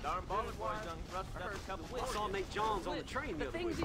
Darn baller boys done rusted up a couple weeks. I saw Nate Johns on the train the other week.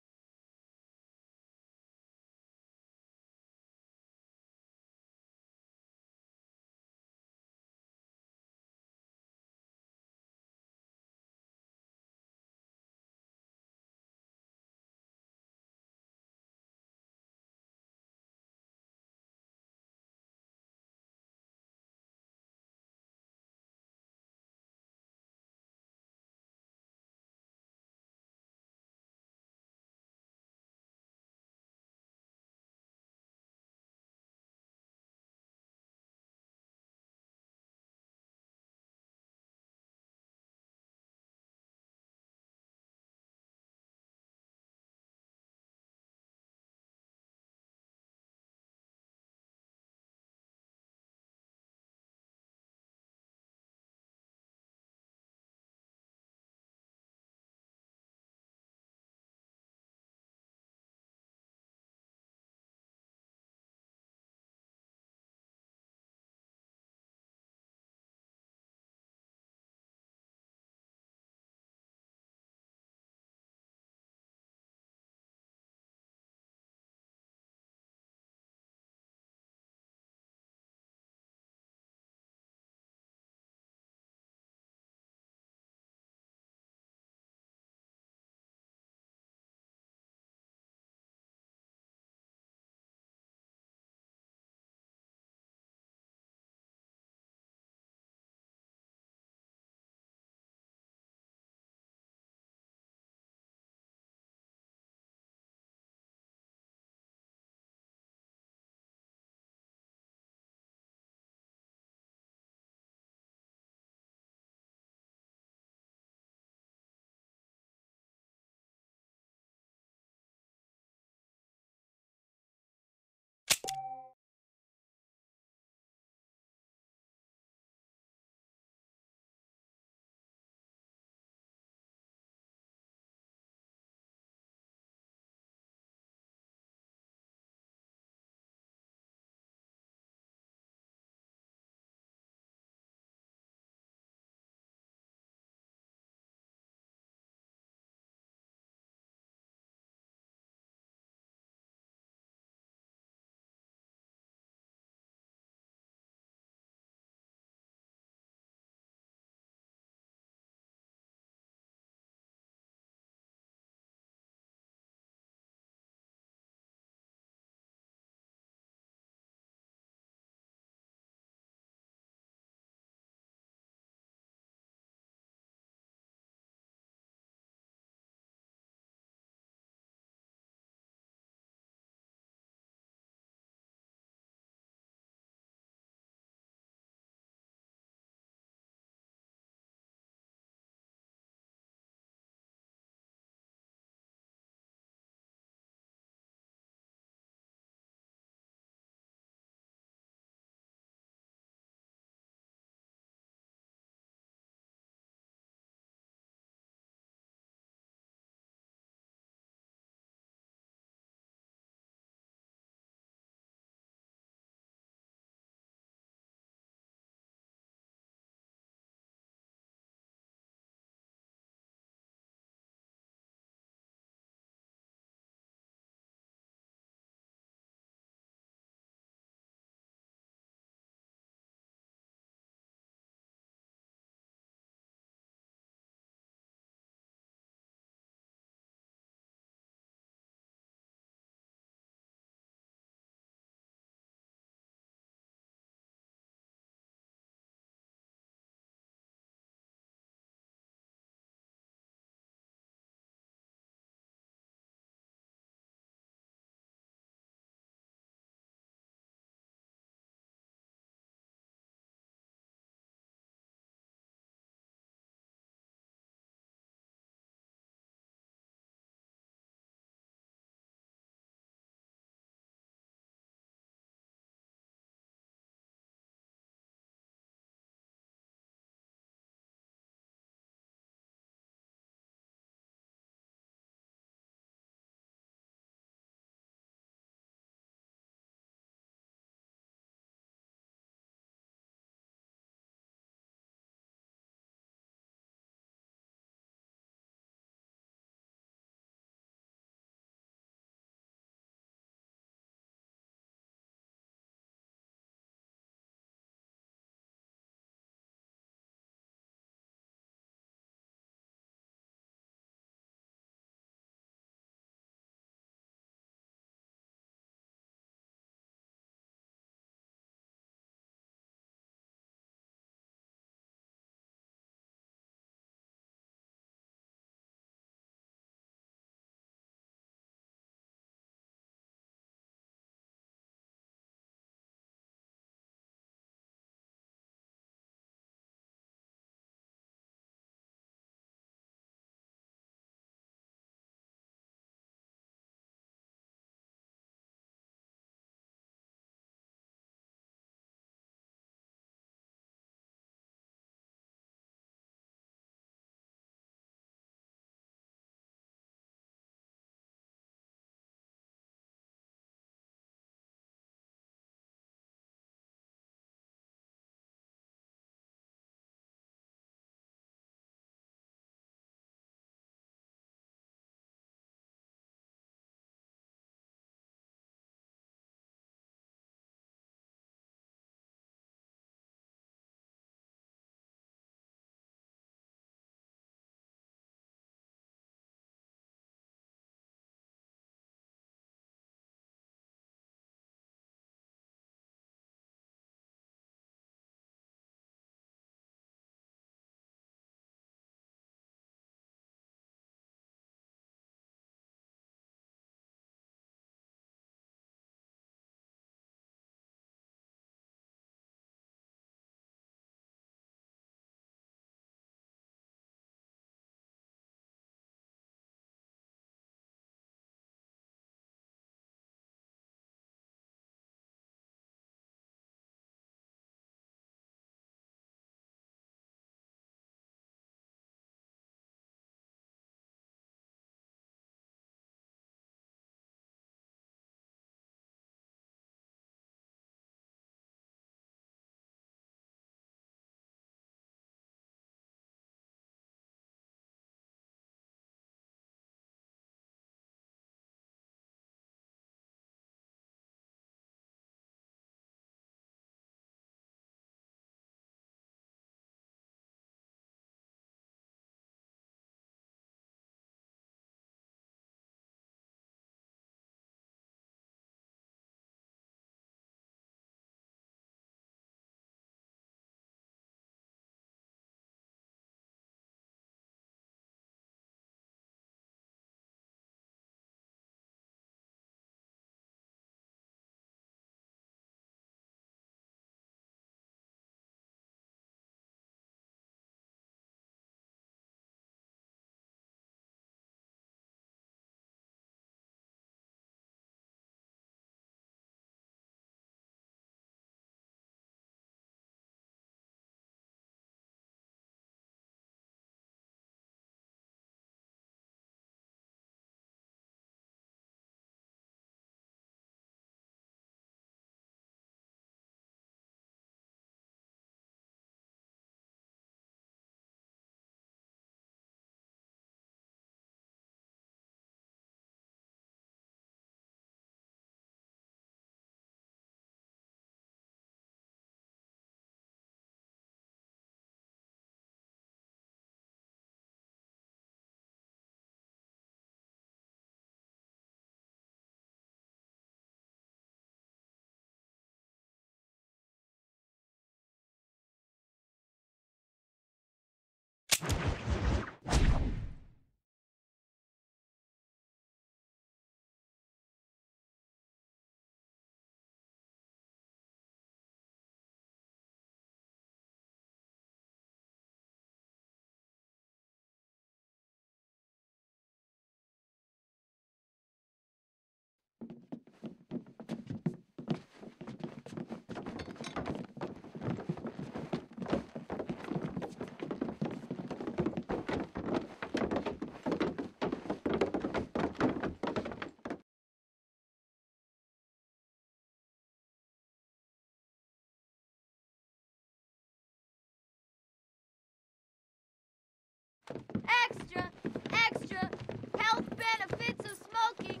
Extra, extra, health benefits of smoking.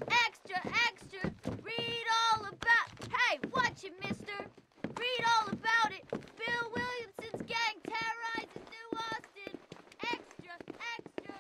Extra, extra, read all about... Hey, watch it, mister. Read all about it. Bill Williamson's gang terrorizes New Austin. Extra, extra.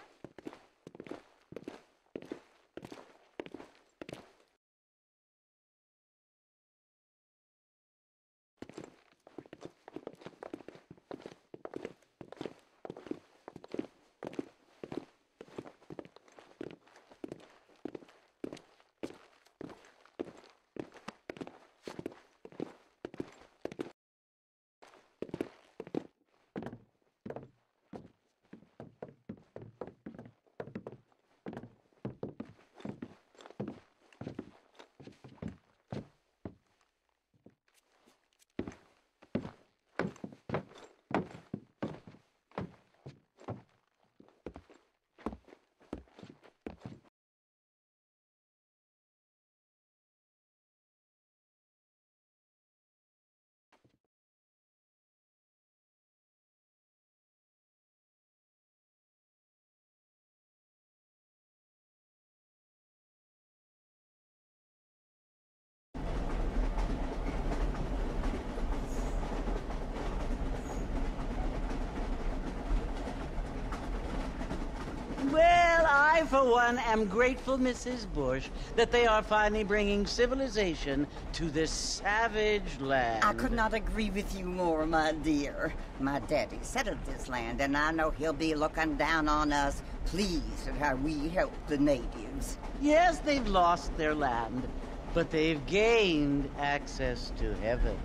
Well, I, for one, am grateful, Mrs. Bush, that they are finally bringing civilization to this savage land. I could not agree with you more, my dear. My daddy settled this land, and I know he'll be looking down on us, pleased at how we help the natives. Yes, they've lost their land, but they've gained access to heaven.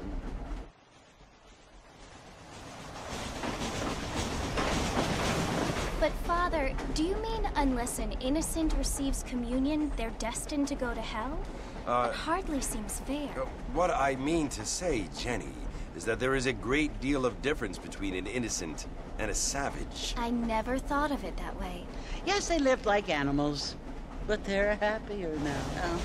But, Father, do you mean unless an innocent receives communion, they're destined to go to hell? It hardly seems fair. What I mean to say, Jenny, is that there is a great deal of difference between an innocent and a savage. I never thought of it that way. Yes, they lived like animals, but they're happier now.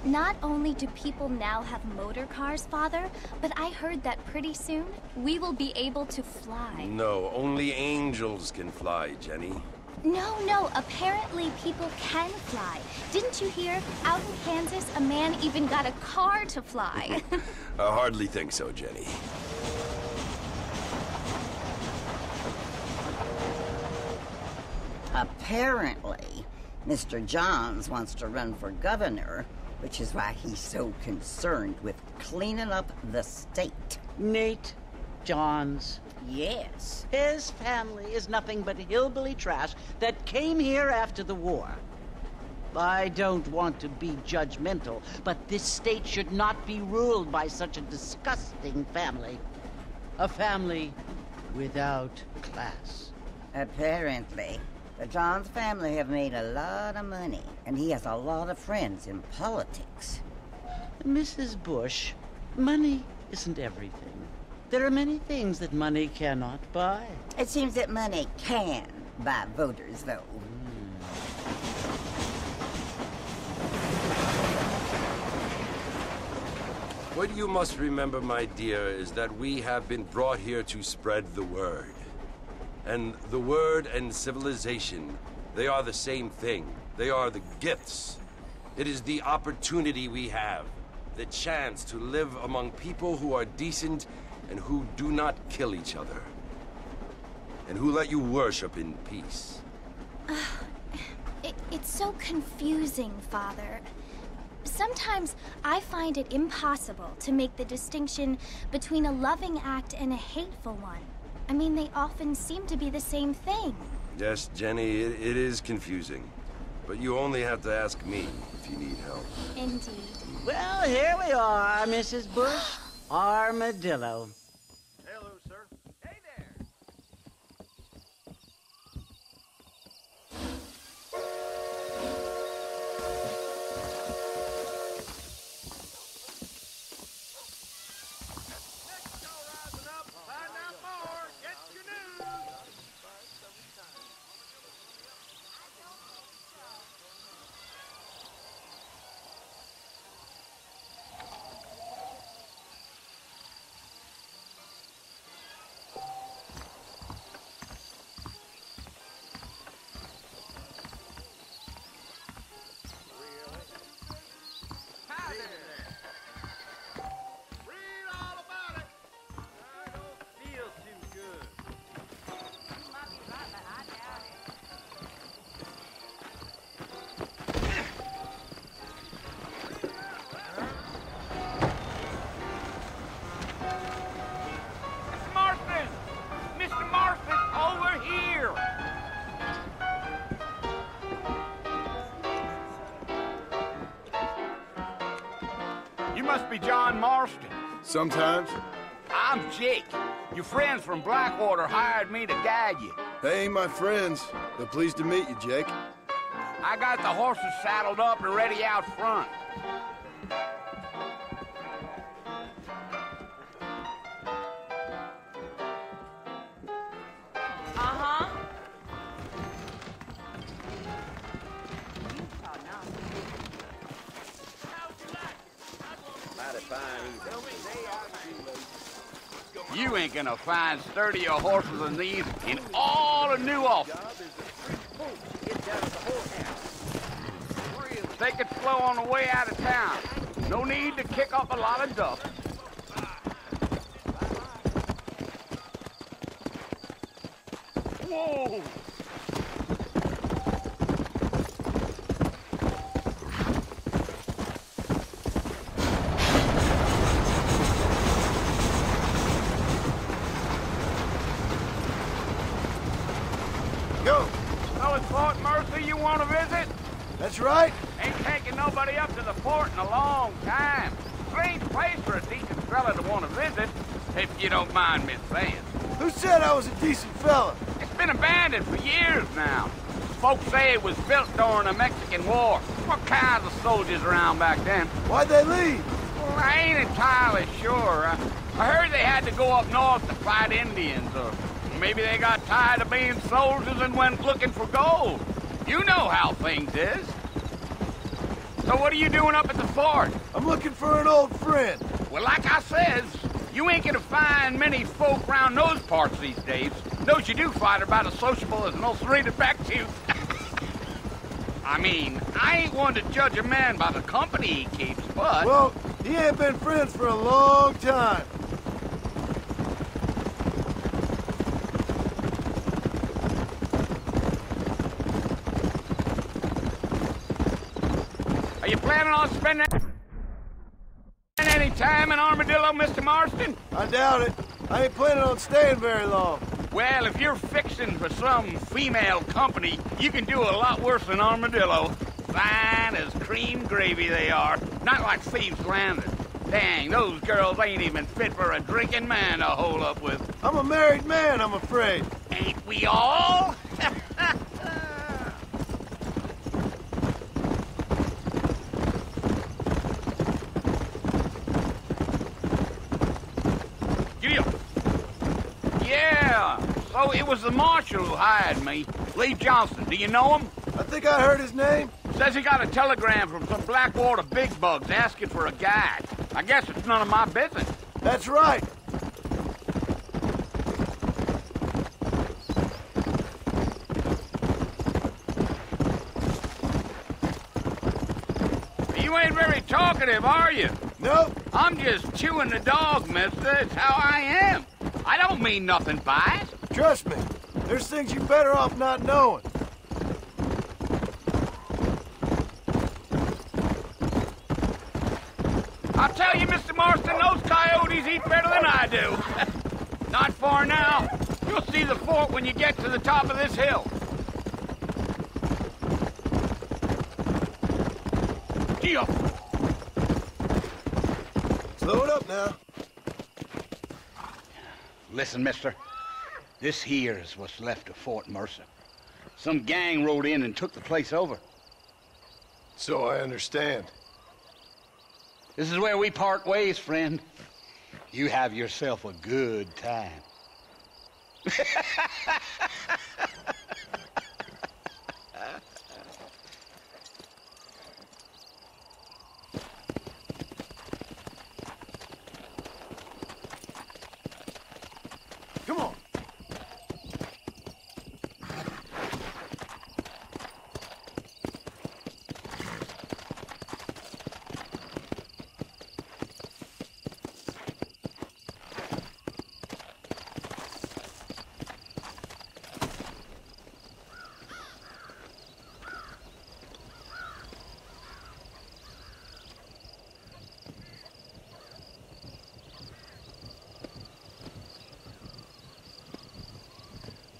Not only do people now have motor cars, Father, but I heard that pretty soon we will be able to fly. No, only angels can fly, Jenny. No, apparently people can fly. Didn't you hear? Out in Kansas, a man even got a car to fly. I hardly think so, Jenny. Apparently, Mr. Johns wants to run for governor, which is why he's so concerned with cleaning up the state. Nate Johns. Yes. His family is nothing but hillbilly trash that came here after the war. I don't want to be judgmental, but this state should not be ruled by such a disgusting family. A family without class. Apparently. The Johns family have made a lot of money, and he has a lot of friends in politics. Mrs. Bush, money isn't everything. There are many things that money cannot buy. It seems that money can buy voters, though. What you must remember, my dear, is that we have been brought here to spread the word. And the word and civilization, they are the same thing. They are the gifts. It is the opportunity we have, the chance to live among people who are decent and who do not kill each other, and who let you worship in peace. It's so confusing, Father. Sometimes I find it impossible to make the distinction between a loving act and a hateful one. I mean, they often seem to be the same thing. Yes, Jenny, it is confusing. But you only have to ask me if you need help. Indeed. Well, here we are, Mrs. Bush. Armadillo. Hello, sir. Hey there. Next show rising up. Find out more. Get your news. be John Marston. Sometimes. I'm Jake. Your friends from Blackwater hired me to guide you. They ain't my friends, but pleased to meet you, Jake. I got the horses saddled up and ready out front. You ain't gonna find sturdier horses than these in all of New Ulster. Take it slow on the way out of town. No need to kick up a lot of dust. Whoa! Go. So it's Fort Mercy you want to visit? That's right. Ain't taking nobody up to the fort in a long time. Strange place for a decent fella to want to visit, if you don't mind me saying. Who said I was a decent fella? It's been abandoned for years now. Folks say it was built during the Mexican War. What kinds of soldiers around back then? Why'd they leave? Well, I ain't entirely sure. I heard they had to go up north to fight Indians, or maybe they got tired of being soldiers and went looking for gold. You know how things is. So what are you doing up at the fort? I'm looking for an old friend. Well, like I says, you ain't gonna find many folk round those parts these days. Those you do find are about as sociable as an ulcerated back tooth. I mean, I ain't one to judge a man by the company he keeps, but... Well, he ain't been friends for a long time. Are you planning on spending any time in Armadillo, Mr. Marston? I doubt it. I ain't planning on staying very long. Well, if you're fixing for some female company, you can do a lot worse than Armadillo. Fine as cream gravy they are. Not like Thieves' Landing. Dang, those girls ain't even fit for a drinking man to hole up with. I'm a married man, I'm afraid. Ain't we all? Yeah, so it was the marshal who hired me. Lee Johnson, do you know him? I think I heard his name. Says he got a telegram from some Blackwater big bugs asking for a guide. I guess it's none of my business. That's right. You ain't very talkative, are you? Nope. I'm just chewing the dog, mister. It's how I am. I don't mean nothing by it. Trust me. There's things you're better off not knowing. I'll tell you, Mr. Marston, those coyotes eat better than I do. Not far now. You'll see the fort when you get to the top of this hill. Deal. Slow it up now. Listen, mister. This here is what's left of Fort Mercer. Some gang rode in and took the place over. So I understand. This is where we part ways, friend. You have yourself a good time. Come on.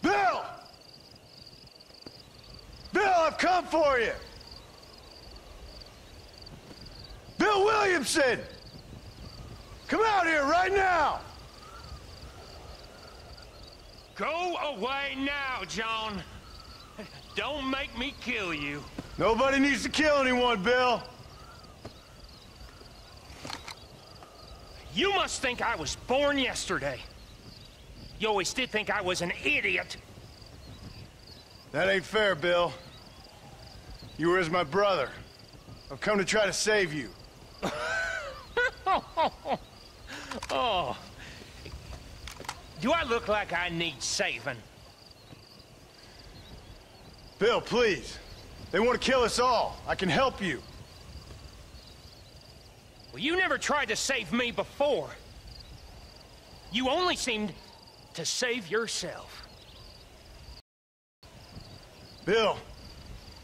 Bill! Bill, I've come for you! Bill Williamson! Come out here right now! Go away now, John. Don't make me kill you. Nobody needs to kill anyone, Bill. You must think I was born yesterday. You always did think I was an idiot. That ain't fair, Bill. You were as my brother. I've come to try to save you. Oh. Do I look like I need saving? Bill, please. They want to kill us all. I can help you. Well, you never tried to save me before. You only seemed to save yourself. Bill,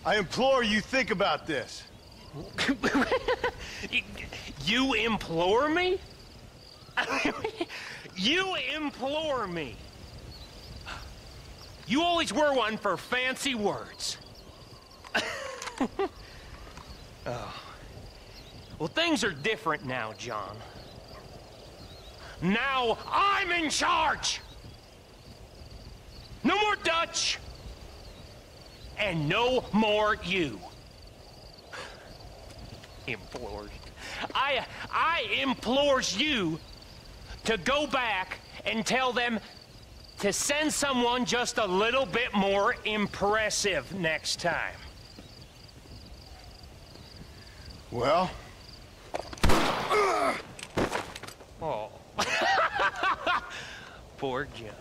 I implore you think about this. You implore me? You implore me. You always were one for fancy words. Oh. Well, things are different now, John. Now I'm in charge! No more Dutch! And no more you. Implored. I implores you to go back and tell them to send someone just a little bit more impressive next time. Well? Oh. Poor John.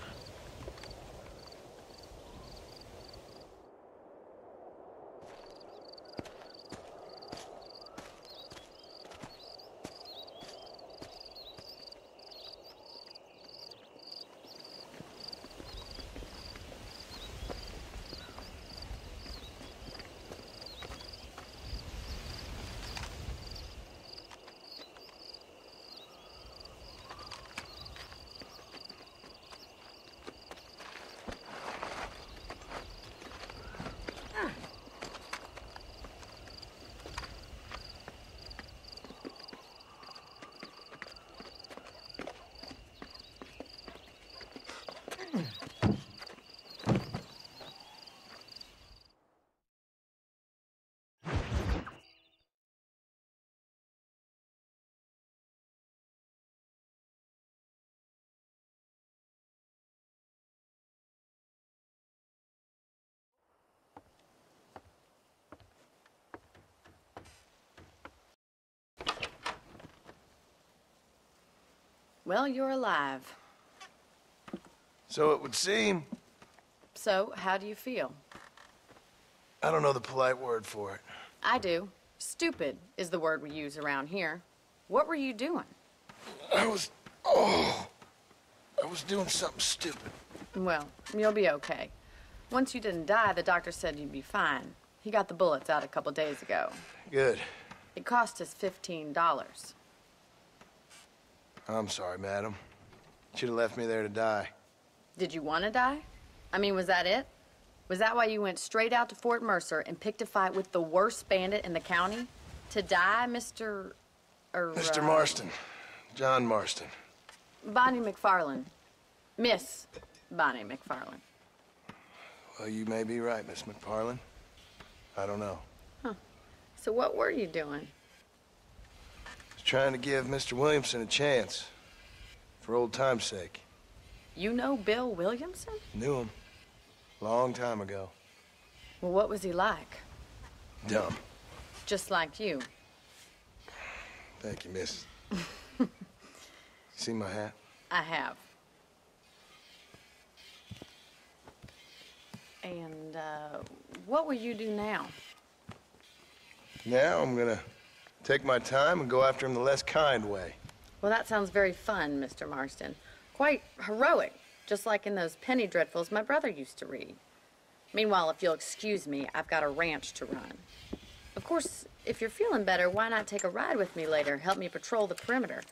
Well, you're alive. So it would seem. So, how do you feel? I don't know the polite word for it. I do. Stupid is the word we use around here. What were you doing? I was doing something stupid. Well, you'll be okay. Once you didn't die, the doctor said you'd be fine. He got the bullets out a couple days ago. Good. It cost us $15. I'm sorry, madam. Should have left me there to die. Did you want to die? I mean, was that it? Was that why you went straight out to Fort Mercer and picked a fight with the worst bandit in the county? To die, Mr. Mr. Marston. John Marston. Bonnie McFarland. Miss Bonnie McFarland. Well, you may be right, Miss McFarland. I don't know. Huh. So what were you doing? Trying to give Mr. Williamson a chance. For old time's sake. You know Bill Williamson? Knew him. Long time ago. Well, what was he like? Dumb. Just like you. Thank you, miss. See my hat? I have. And, what will you do now? Now I'm gonna take my time and go after him the less kind way. Well, that sounds very fun, Mr. Marston. Quite heroic, just like in those penny dreadfuls my brother used to read. Meanwhile, if you'll excuse me, I've got a ranch to run. Of course, if you're feeling better, why not take a ride with me later? Help me patrol the perimeter.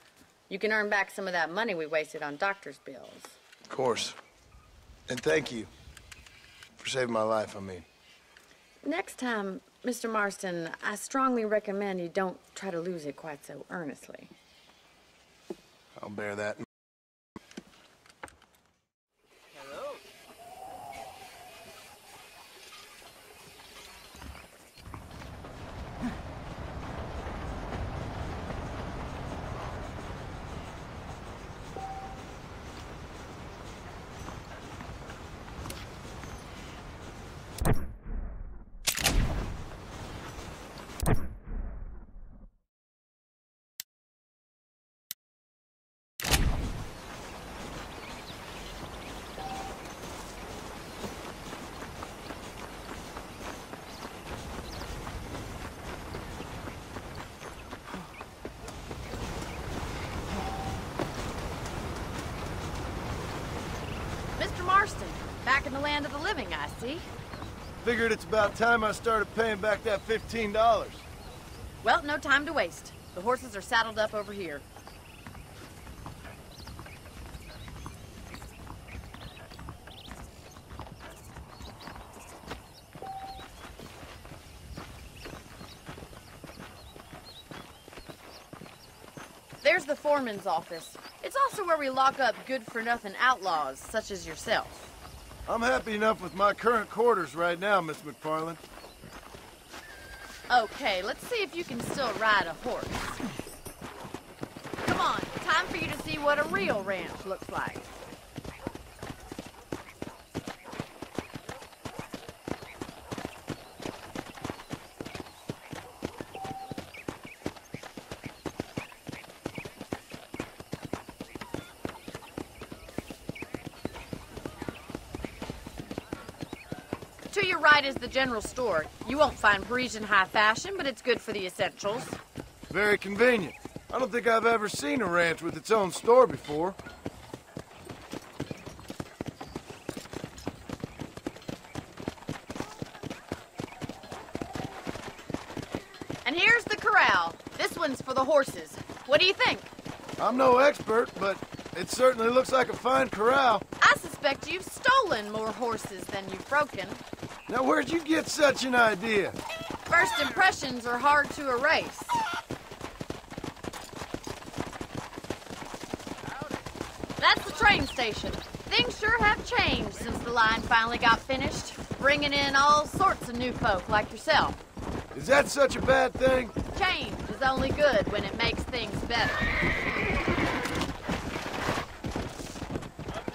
You can earn back some of that money we wasted on doctor's bills. Of course. And thank you for saving my life, I mean. Next time, Mr. Marston, I strongly recommend you don't try to lose it quite so earnestly. I'll bear that. Hello. Mr. Marston, back in the land of the living, I see. Figured it's about time I started paying back that $15. Well, no time to waste. The horses are saddled up over here. There's the foreman's office. It's also where we lock up good-for-nothing outlaws, such as yourself. I'm happy enough with my current quarters right now, Miss McFarland. Okay, let's see if you can still ride a horse. Come on, time for you to see what a real ranch looks like. To your right is the general store. You won't find Parisian high fashion, but it's good for the essentials. Very convenient. I don't think I've ever seen a ranch with its own store before. And here's the corral. This one's for the horses. What do you think? I'm no expert, but it certainly looks like a fine corral. I suspect you've stolen more horses than you've broken. Now, where'd you get such an idea? First impressions are hard to erase. That's the train station. Things sure have changed since the line finally got finished, bringing in all sorts of new folk like yourself. Is that such a bad thing? Change is only good when it makes things better.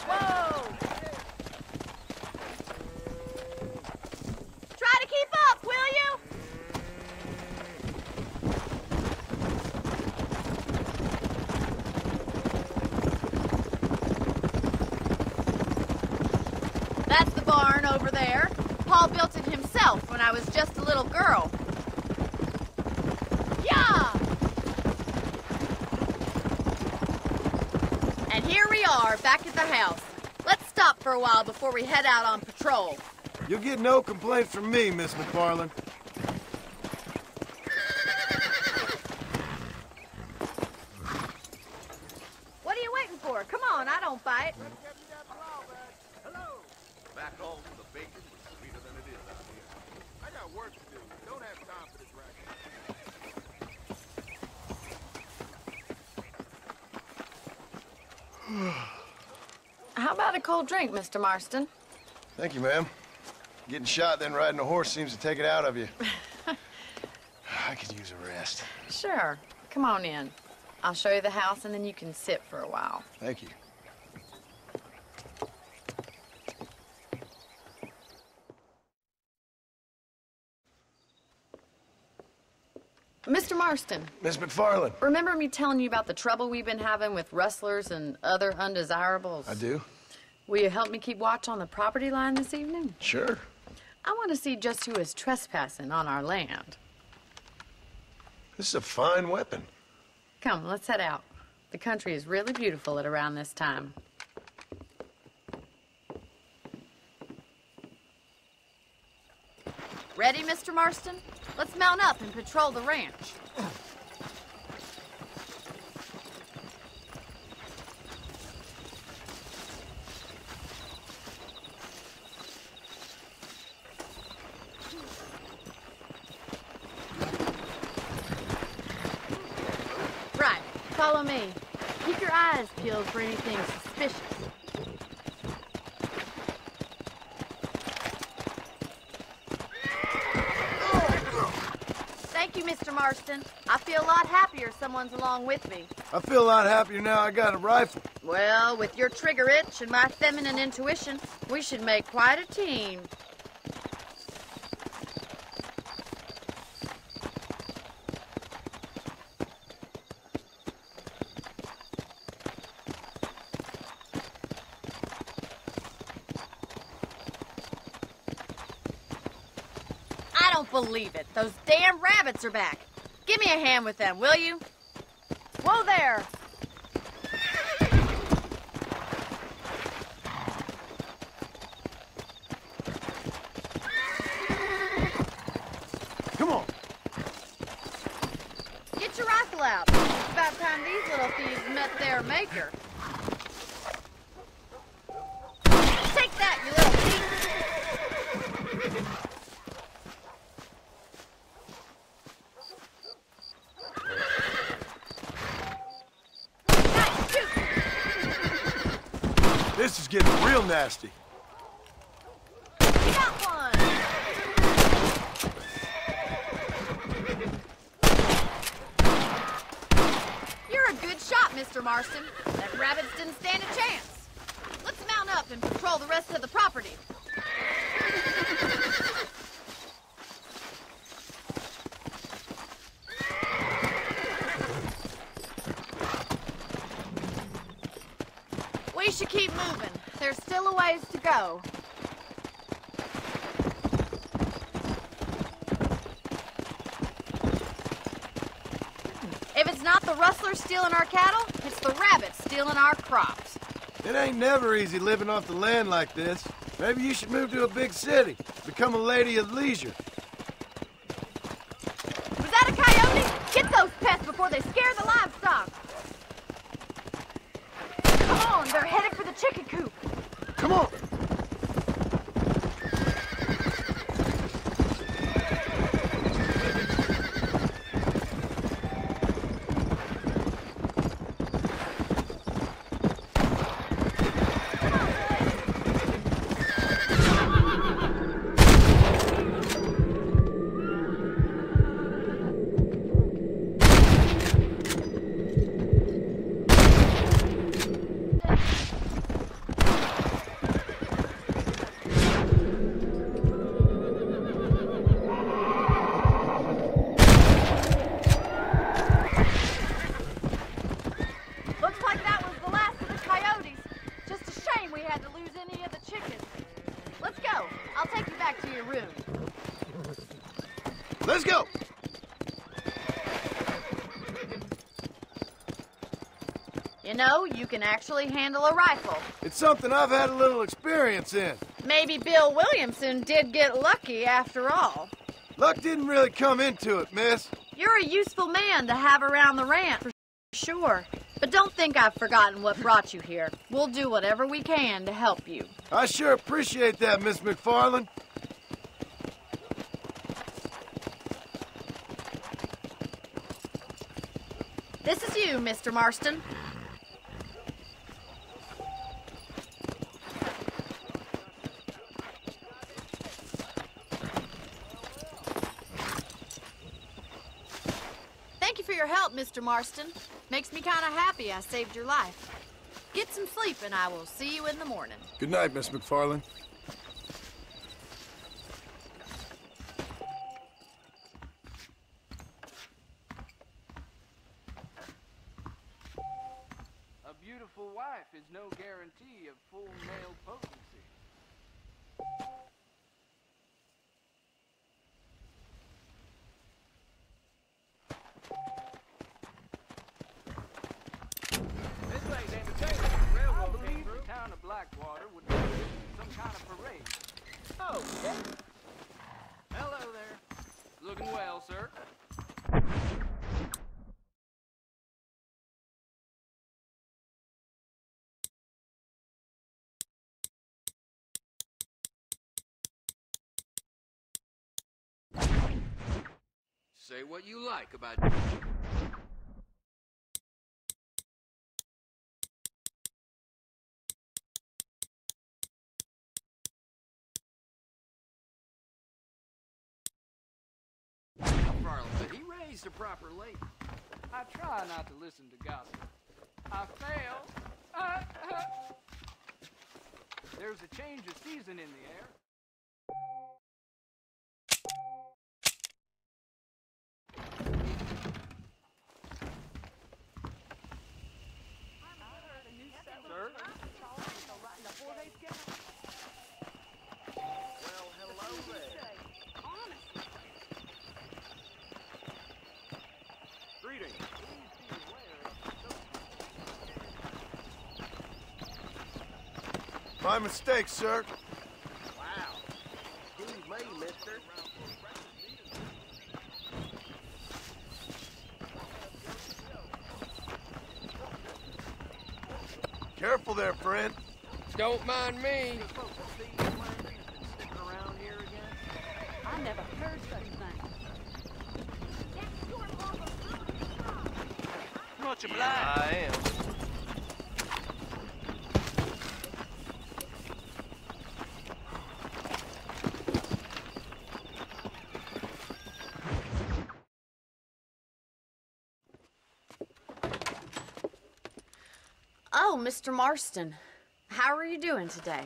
Whoa! Try to keep up, will you? That's the barn over there. Paul built it himself when I was just a little girl. Yeah! And here we are, back at the house. Let's stop for a while before we head out on patrol. You'll get no complaints from me, Miss McFarland. What are you waiting for? Come on, I don't bite. Hello. Back home, the bacon was sweeter than it is out here. I got work to do. Don't have time for this racket. How about a cold drink, Mr. Marston? Thank you, ma'am. Getting shot, then riding a horse seems to take it out of you. I could use a rest. Sure. Come on in. I'll show you the house, and then you can sit for a while. Thank you. Mr. Marston. Miss McFarland. Remember me telling you about the trouble we've been having with rustlers and other undesirables? I do. Will you help me keep watch on the property line this evening? Sure. I want to see just who is trespassing on our land. This is a fine weapon. Come, let's head out. The country is really beautiful at around this time. Ready, Mr. Marston? Let's mount up and patrol the ranch. Right, follow me. keep your eyes peeled for anything suspicious. Thank you, Mr. Marston. I feel a lot happier someone's along with me. I feel a lot happier now I got a rifle. Well, with your trigger itch and my feminine intuition, we should make quite a team. I don't believe it. Those damn rabbits are back. Give me a hand with them, will you? Whoa there! Come on. Get your rifle out. It's about time these little thieves met their maker. Take that, you little thief! This is getting real nasty. You got one! You're a good shot, Mr. Marston. That rabbits didn't stand a chance. Let's mount up and patrol the rest of the property. We should keep moving. There's still a ways to go. If it's not the rustlers stealing our cattle, it's the rabbits stealing our crops. It ain't never easy living off the land like this. Maybe you should move to a big city. Become a lady of leisure. Was that a coyote? Get those pests before they scare the livestock. Come on, they're headed for the chicken coop. Come on. Let's go! You know, you can actually handle a rifle. It's something I've had a little experience in. Maybe Bill Williamson did get lucky after all. Luck didn't really come into it, miss. You're a useful man to have around the ranch, for sure. But don't think I've forgotten what brought you here. We'll do whatever we can to help you. I sure appreciate that, Miss McFarland. This is you, Mr. Marston. Thank you for your help, Mr. Marston. Makes me kind of happy I saved your life. Get some sleep and I will see you in the morning. Good night, Miss McFarland. A beautiful wife is no guarantee of full male potency. This ain't entertainment. The railroad came through. The town of Blackwater would do some kind of parade. Oh, yeah. Hello there. Looking well, sir. Say what you like about Mr. Proper Lady. I try not to listen to gossip. I fail. There's a change of season in the air. Sir? Well, hello there. Greetings. My mistake, sir. Wow. Excuse me, mister. Careful there, friend. Don't mind me. I never heard such a thing. Much obliged. I am. Oh, Mr. Marston. How are you doing today?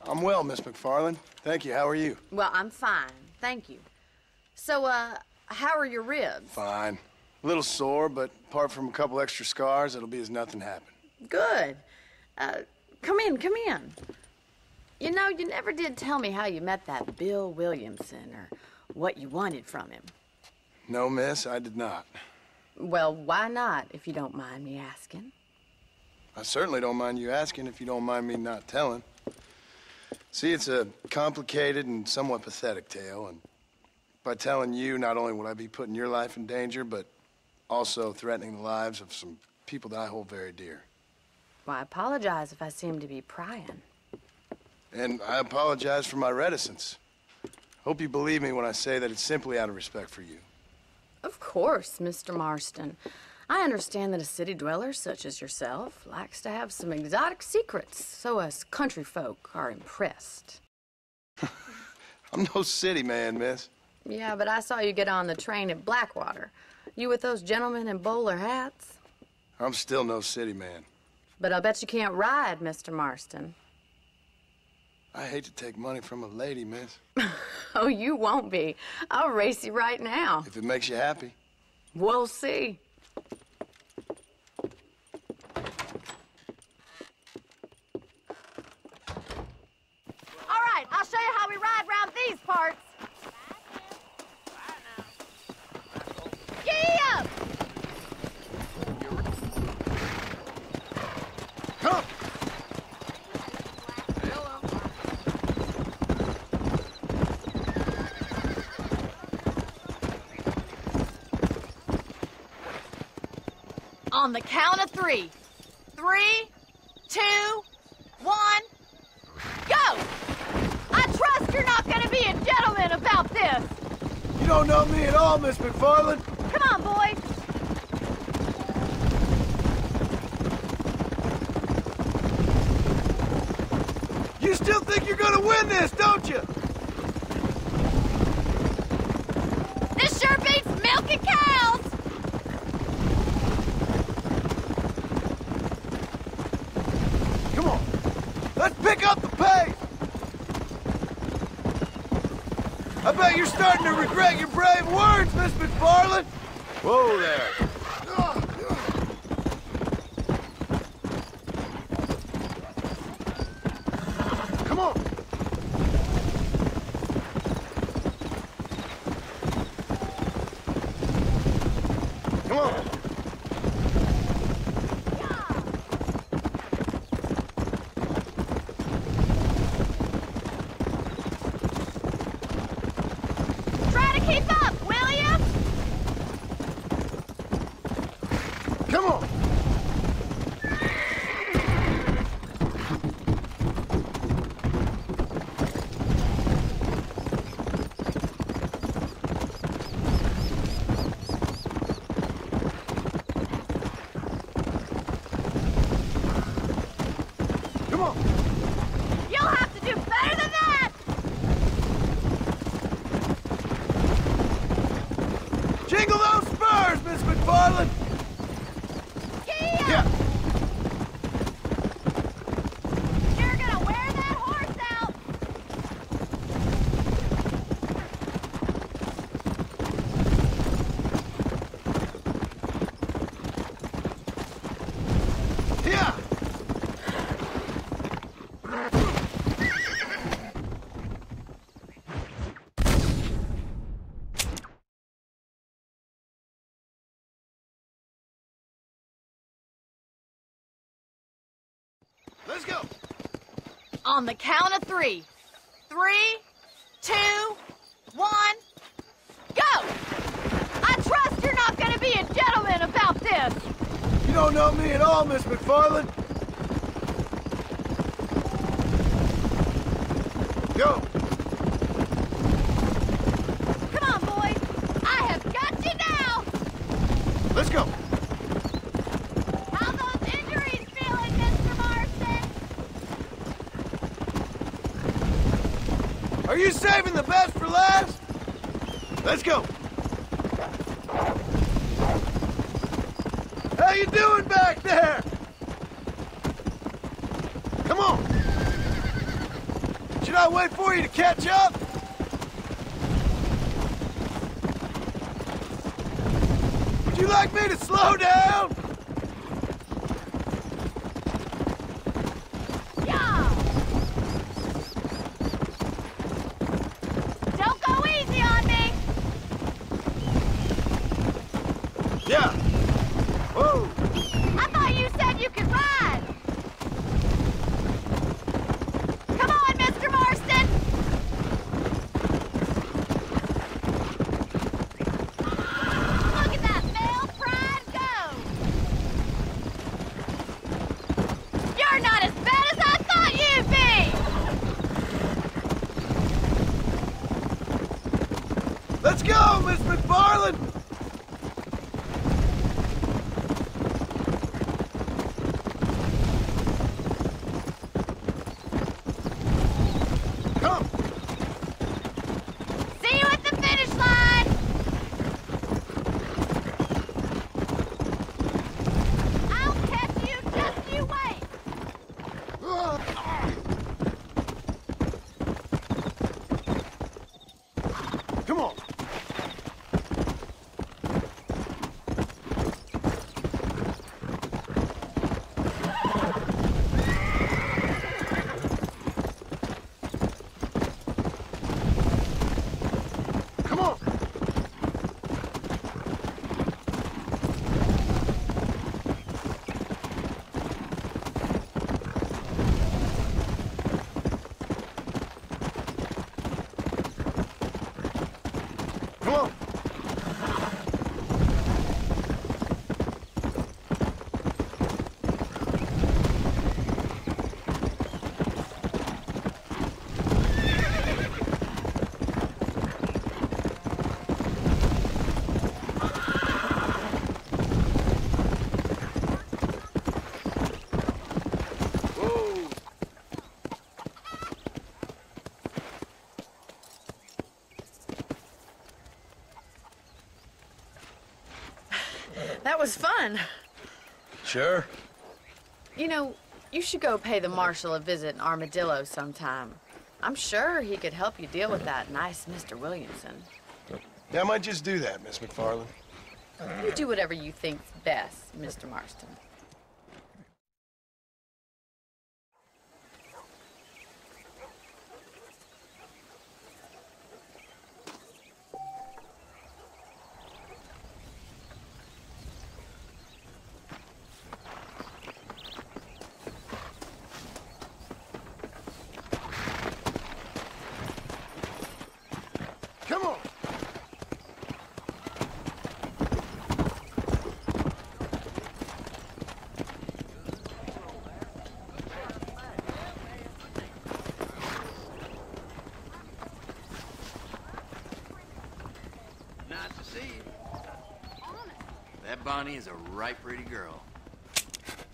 I'm well, Miss McFarland. Thank you. How are you? Well, I'm fine. Thank you. So, how are your ribs? Fine. A little sore, but apart from a couple extra scars, it'll be as nothing happened. Good. Come in, come in. You know, you never did tell me how you met that Bill Williamson or what you wanted from him. No, miss, I did not. Well, why not, if you don't mind me asking? I certainly don't mind you asking if you don't mind me not telling. See, it's a complicated and somewhat pathetic tale, and by telling you, not only would I be putting your life in danger, but also threatening the lives of some people that I hold very dear. Well, I apologize if I seem to be prying. And I apologize for my reticence. Hope you believe me when I say that it's simply out of respect for you. Of course, Mr. Marston. I understand that a city dweller such as yourself likes to have some exotic secrets, so us country folk are impressed. I'm no city man, miss. Yeah, but I saw you get on the train at Blackwater. You with those gentlemen in bowler hats? I'm still no city man. But I'll bet you can't ride, Mr. Marston. I hate to take money from a lady, miss. Oh, you won't be. I'll race you right now. If it makes you happy. We'll see. All right, I'll show you how we ride round these parts. Giddy up! Come! On the count of 3. 3, 2, 1, go! I trust you're not gonna be a gentleman about this. You don't know me at all, Miss McFarland. Come on, boys. You still think you're gonna win this, don't you? This sure beats milking cows. Come on. Let's pick up the pace. I bet you're starting to regret your brave words, Miss McFarland. Whoa there. Come on. Come on. Try to keep up, will you? McFarland? Yeah. You're gonna wear that horse out! Yeah. Let's go. On the count of 3. 3, 2, 1, go! I trust you're not gonna be a gentleman about this! You don't know me at all, Miss McFarland. Go. Come on, boys! I have got you now! Let's go. How those injuries feeling, Mr. Marston? Are you saving the best for last? Let's go. How you doing back there? Come on. Should I wait for you to catch up? Would you like me to slow down? Yeah! Don't go easy on me! Yeah. Whoa. I thought you said you could ride! Come on, Mr. Marston! Look at that male pride go! You're not as bad as I thought you'd be! Let's go, Miss McFarland. Come. See you at the finish line! I'll catch you, just you wait! Come on. Come on. Come on. Whoa. That was fun. Sure. You know, you should go pay the marshal a visit in Armadillo sometime. I'm sure he could help you deal with that nice Mr. Williamson. Yeah, I might just do that, Miss McFarland. You do whatever you think's best, Mr. Marston. Come on. Nice to see you. That Bonnie is a right pretty girl.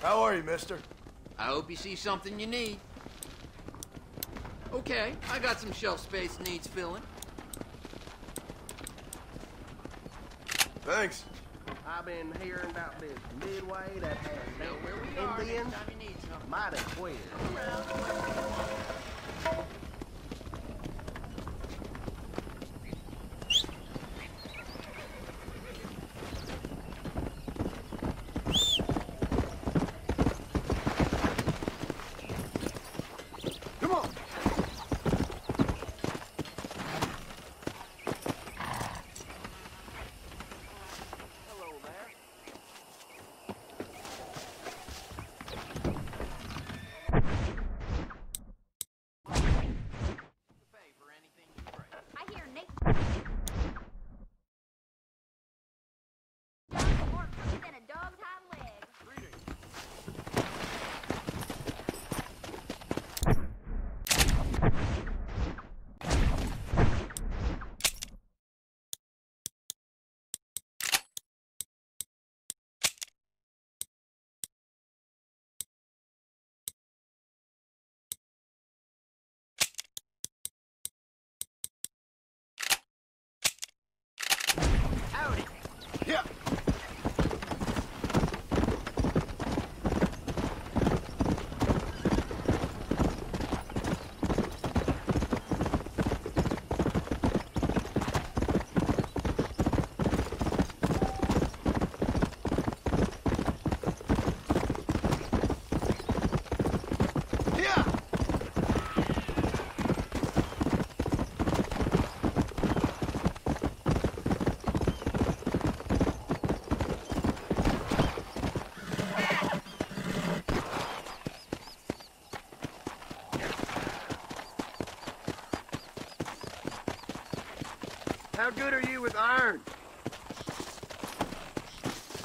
How are you, mister? I hope you see something you need. Okay, I got some shelf space needs filling. Thanks. I've been hearing about this Midway that has Indians mighty queer. Howdy. Yeah. How good are you with iron?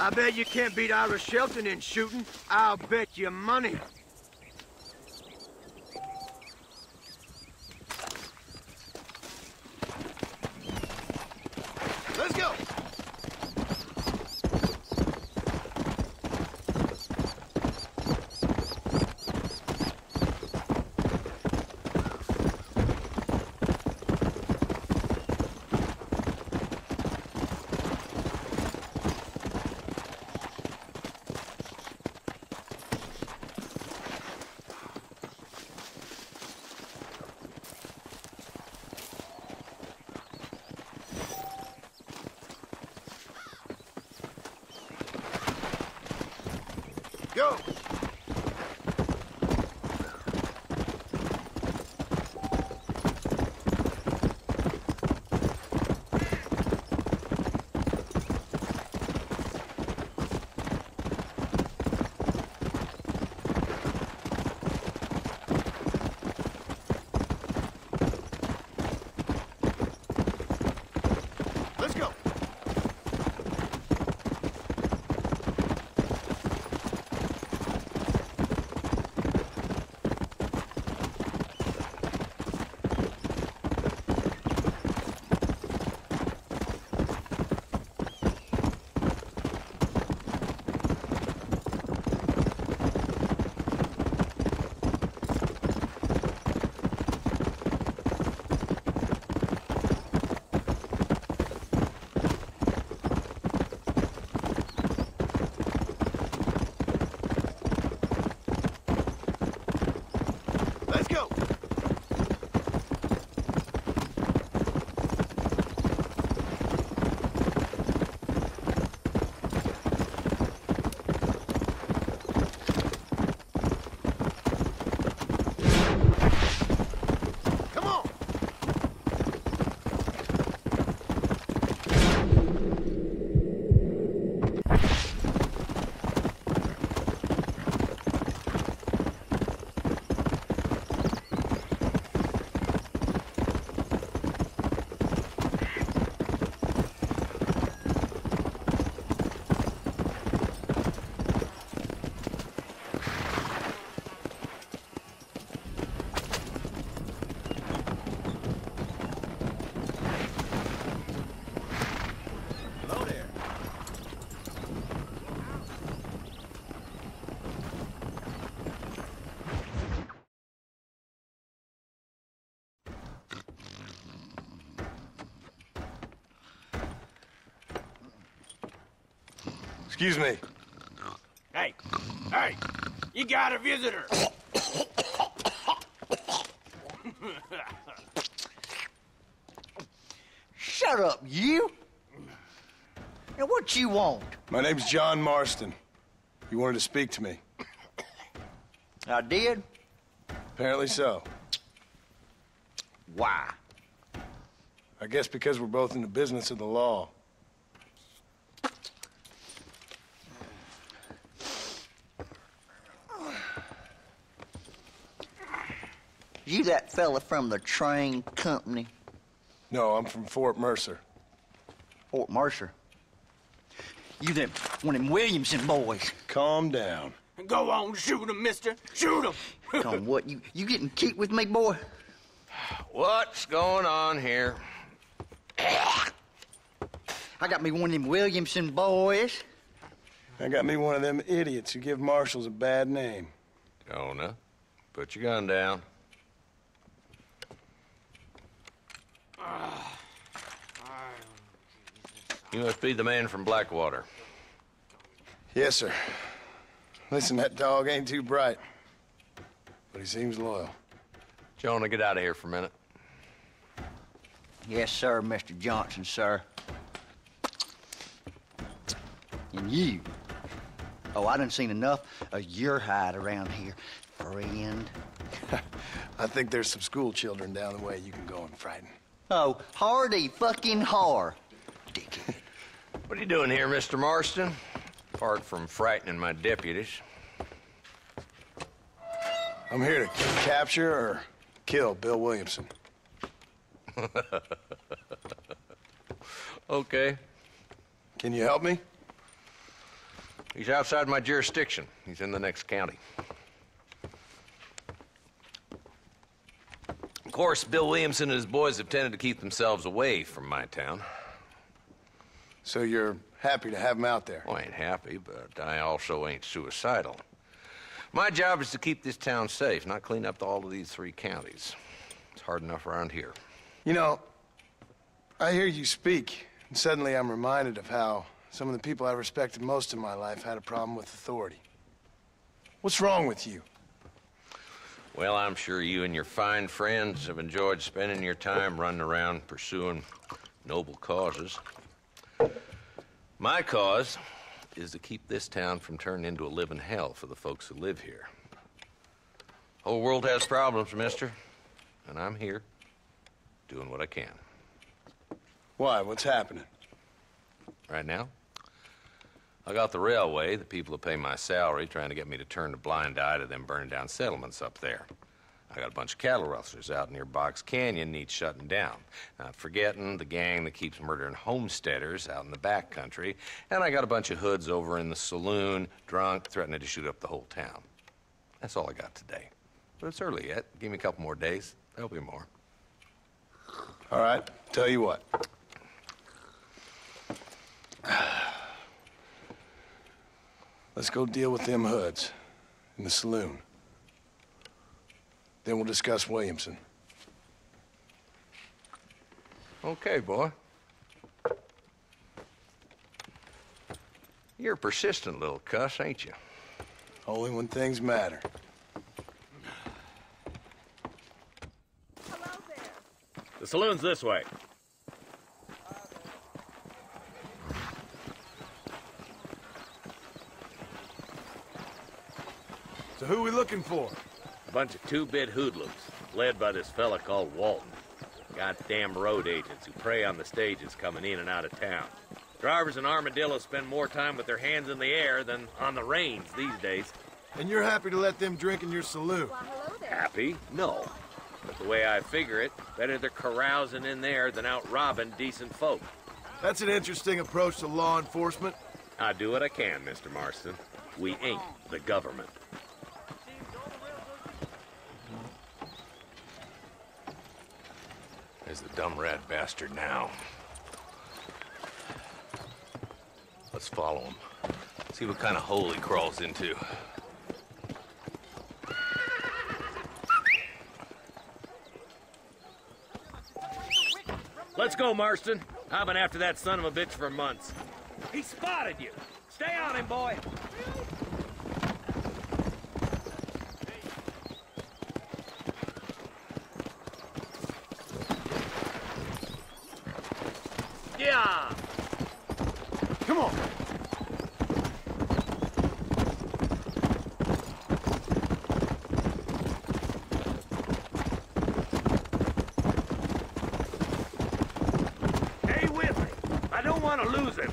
I bet you can't beat Ira Shelton in shooting. I'll bet you money. Let's go! Go! Let's go! Excuse me. Hey, hey, you got a visitor. Shut up, you! Now, what you want? My name's John Marston. You wanted to speak to me. I did? Apparently so. Why? I guess because we're both in the business of the law. You that fella from the train company? No, I'm from Fort Mercer. Fort Mercer? You them one of them Williamson boys. Calm down. Go on, shoot him, mister. Shoot him. Come on, what, you getting kicked with me, boy? What's going on here? I got me one of them Williamson boys. I got me one of them idiots who give marshals a bad name. Jonah, put your gun down. You must be the man from Blackwater. Yes, sir. Listen, that dog ain't too bright, but he seems loyal. Jonah, get out of here for a minute. Yes, sir, Mr. Johnson, sir. And you. Oh, I done seen enough of your hide around here, friend. I think there's some school children down the way you can go and frighten. Oh, hardy fucking har. Dickhead. What are you doing here, Mr. Marston? Apart from frightening my deputies. I'm here to capture or kill Bill Williamson. Okay. Can you help me? He's outside my jurisdiction. He's in the next county. Of course, Bill Williamson and his boys have tended to keep themselves away from my town. So you're happy to have him out there? Well, I ain't happy, but I also ain't suicidal. My job is to keep this town safe, not clean up all of these 3 counties. It's hard enough around here. You know, I hear you speak, and suddenly I'm reminded of how some of the people I respected most in my life had a problem with authority. What's wrong with you? Well, I'm sure you and your fine friends have enjoyed spending your time running around pursuing noble causes. My cause is to keep this town from turning into a living hell for the folks who live here. Whole world has problems, mister, and I'm here doing what I can. Why? What's happening? Right now, I got the railway, the people who pay my salary, trying to get me to turn a blind eye to them burning down settlements up there. I got a bunch of cattle rustlers out near Box Canyon needs shutting down. Not forgetting the gang that keeps murdering homesteaders out in the back country. And I got a bunch of hoods over in the saloon, drunk, threatening to shoot up the whole town. That's all I got today. But it's early yet. Give me a couple more days. There'll be more. All right, tell you what. Let's go deal with them hoods in the saloon. Then we'll discuss Williamson. Okay, boy. You're a persistent little cuss, ain't you? Only when things matter. Hello there. The saloon's this way. So who are we looking for? A bunch of 2-bit hoodlums, led by this fella called Walton. Goddamn road agents who prey on the stages coming in and out of town. Drivers in Armadillo spend more time with their hands in the air than on the reins these days. And you're happy to let them drink in your saloon? Well, hello there. Happy? No. But the way I figure it, better they're carousing in there than out robbing decent folk. That's an interesting approach to law enforcement. I do what I can, Mr. Marston. We ain't the government. There's the dumb rat bastard now. Let's follow him. See what kind of hole he crawls into. Let's go, Marston. I've been after that son of a bitch for months. He spotted you. Stay on him, boy. Yeah. Come on. Stay with me. I don't want to lose him.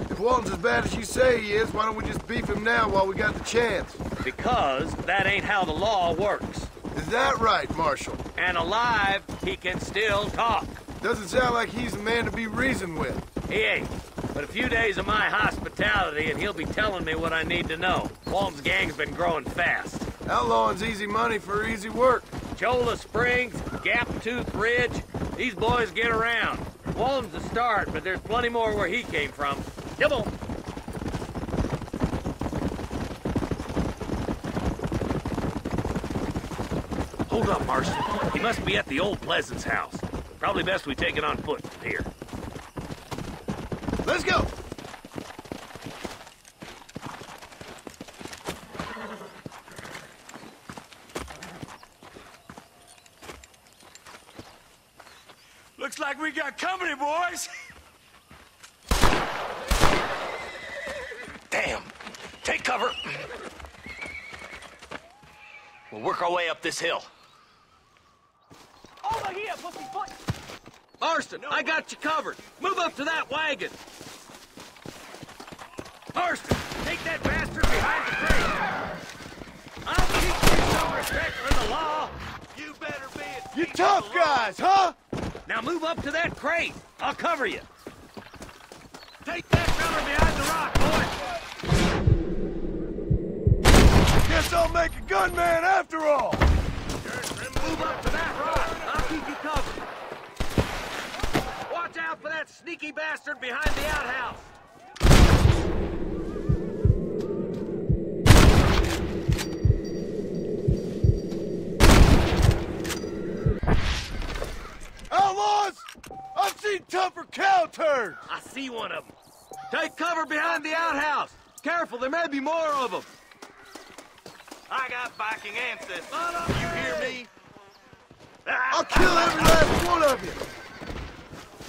If Walton's as bad as you say he is, why don't we just beef him now while we got the chance? Because that ain't how the law works. Is that right, Marshal? And alive, he can still talk. Doesn't sound like he's a man to be reasoned with. He ain't. But a few days of my hospitality and he'll be telling me what I need to know. Walton's gang's been growing fast. Outlawing's easy money for easy work. Cholla Springs, Gap Tooth Ridge, these boys get around. Walton's the start, but there's plenty more where he came from. Come on. Hold up, Marston. He must be at the old Pleasance house. Probably best we take it on foot from here. Let's go! Looks like we got company, boys. Damn. Take cover. We'll work our way up this hill. Over here, pussyfoot! Marston, I got you covered. Move up to that wagon. Marston, take that bastard behind the crate. I'll teach you some respect for the law. You better be at You tough guys, huh? Now move up to that crate. I'll cover you. Take that fella behind the rock, boy! Guess I'll make a gunman after all! Move up to that rock. I'll keep you covered. Watch out for that sneaky bastard behind the outhouse. Outlaws! I've seen tougher cow turds! I see one of them. Take cover behind the outhouse. Careful, there may be more of them. I got Viking ancestors. You hear me? I'll kill every last one of you!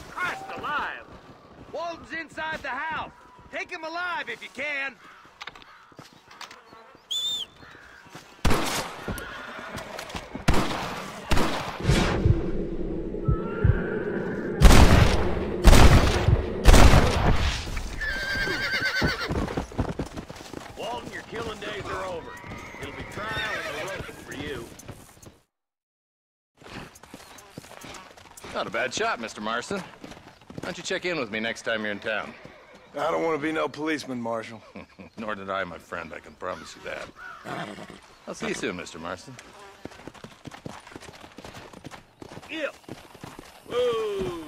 Christ alive! Walton's inside the house. Take him alive if you can. Walton, your killing days are over. It'll be trial and roasting for you. Not a bad shot, Mr. Marston. Why don't you check in with me next time you're in town? I don't want to be no policeman, Marshal. Nor did I, my friend. I can promise you that. I'll see you soon, Mr. Marston. Yeah. Whoa.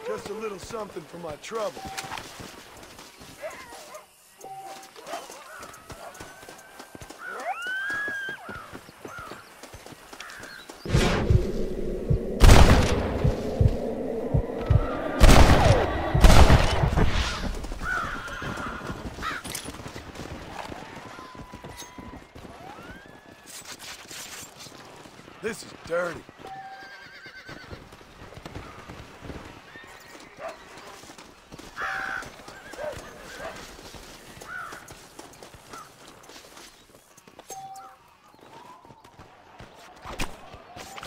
Just a little something for my trouble. This is dirty.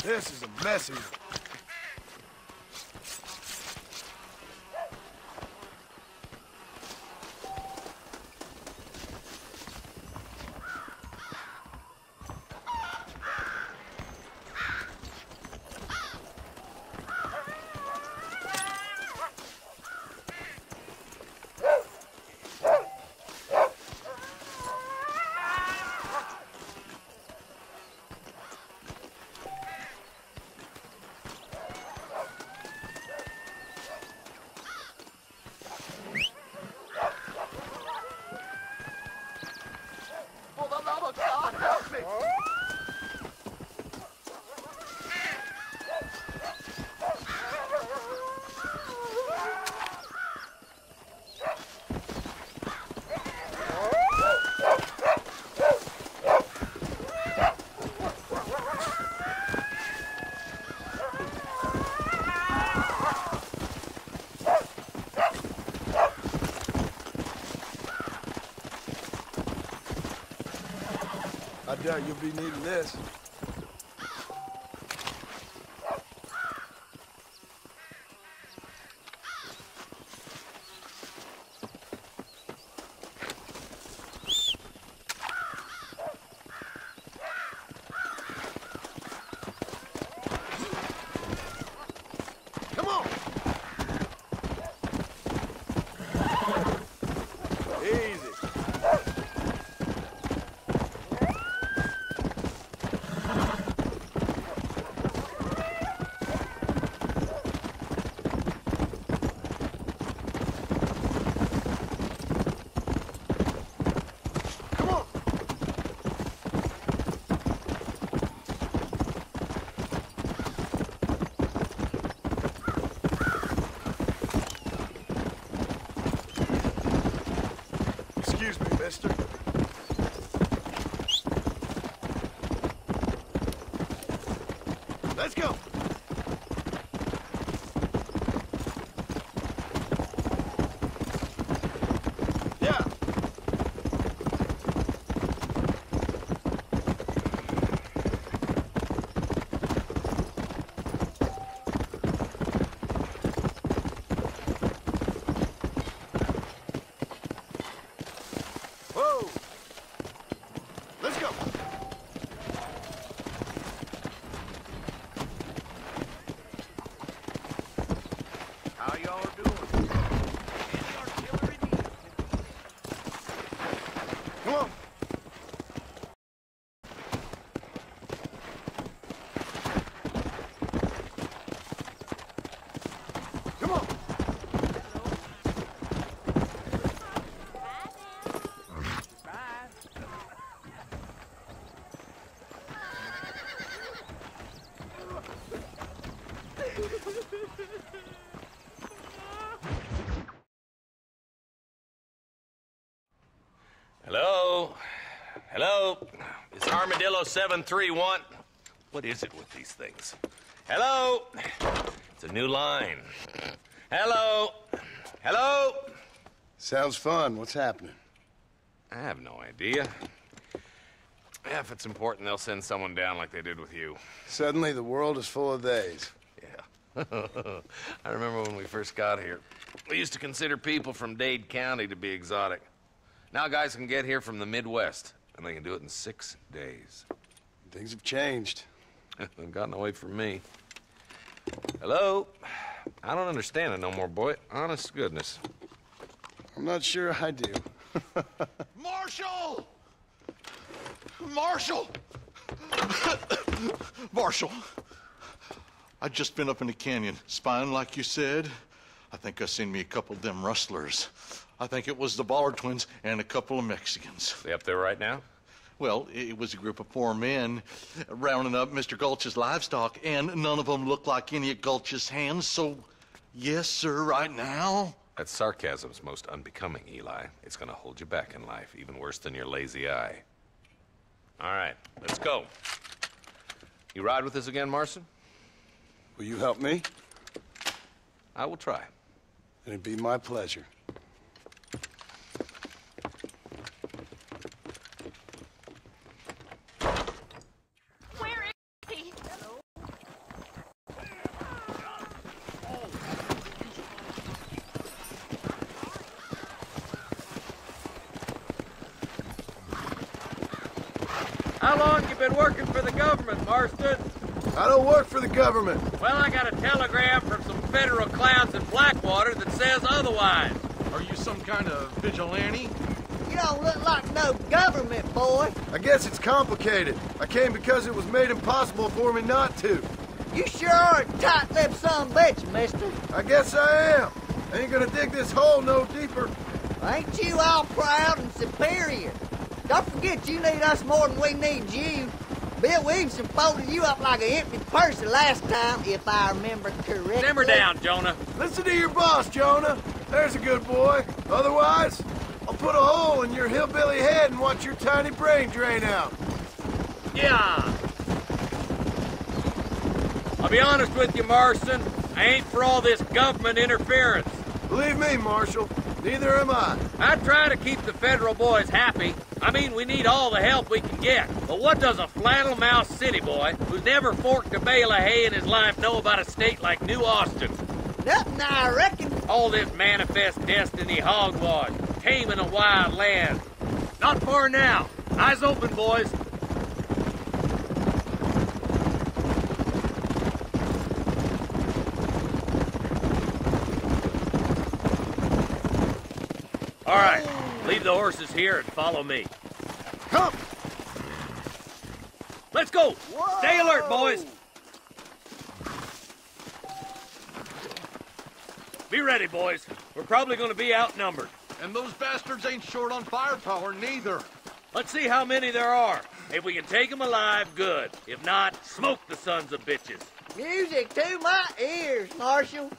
This is a messy one. doubt you'll be needing this. Come on! Easy. Excuse me, mister. Let's go. Yeah. Whoa. Let's go. How y'all doing? Come on. Come on. Hello? Hello? It's Armadillo 731. What is it with these things? Hello? It's a new line. Hello? Hello? Sounds fun. What's happening? I have no idea. Yeah, if it's important, they'll send someone down like they did with you. Suddenly, the world is full of theys. Yeah. I remember when we first got here. We used to consider people from Dade County to be exotic. Now guys can get here from the Midwest, and they can do it in 6 days. Things have changed. They've gotten away from me. Hello? I don't understand it no more, boy. Honest to goodness. I'm not sure I do. Marshal! Marshal! Marshal! I just been up in the canyon, spying like you said. I think I seen me a couple of them rustlers. I think it was the Ballard twins and a couple of Mexicans. They up there right now? Well, it was a group of 4 men rounding up Mr. Gulch's livestock, and none of them looked like any of Gulch's hands, so yes, sir, right now. That sarcasm's most unbecoming, Eli. It's gonna hold you back in life, even worse than your lazy eye. All right, let's go. You ride with us again, Marston? Will you help me? I will try. It'd be my pleasure. Where is he? How long you been working for the government, Marston? I don't work for the government. Well, I got a telegram from some federal clowns in Blackwater that says otherwise. Are you some kind of vigilante? You don't look like no government, boy. I guess it's complicated. I came because it was made impossible for me not to. You sure are a tight-lipped son of a bitch, mister. I guess I am. I ain't gonna dig this hole no deeper. Ain't you all proud and superior? Don't forget you need us more than we need you. Bill Williamson folded you up like an empty purse the last time, if I remember correctly. Simmer down, Jonah. Listen to your boss, Jonah. There's a good boy. Otherwise, I'll put a hole in your hillbilly head and watch your tiny brain drain out. Yeah. I'll be honest with you, Marston. I ain't for all this government interference. Believe me, Marshal, Neither am I. I try to keep the federal boys happy. I mean, we need all the help we can get. But what does a flannel-mouthed city boy who's never forked a bale of hay in his life know about a state like New Austin? Nothing, I reckon. All this manifest destiny hogwash, taming a wild land. Not far now. Eyes open, boys. All right, leave the horses here and follow me. Come! Let's go! Whoa. Stay alert, boys! Be ready, boys. We're probably gonna be outnumbered. And those bastards ain't short on firepower, neither. Let's see how many there are. If we can take them alive, good. If not, smoke the sons of bitches. Music to my ears, Marshal.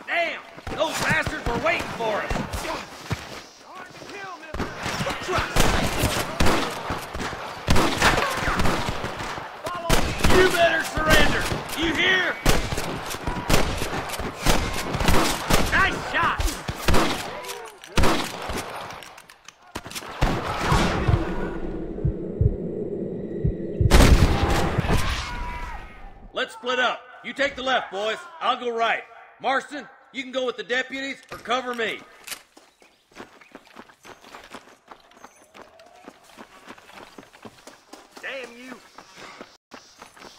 Damn! Those bastards were waiting for us! You better surrender! You hear? Nice shot! Let's split up. You take the left, boys. I'll go right. Marston, you can go with the deputies or cover me. Damn you.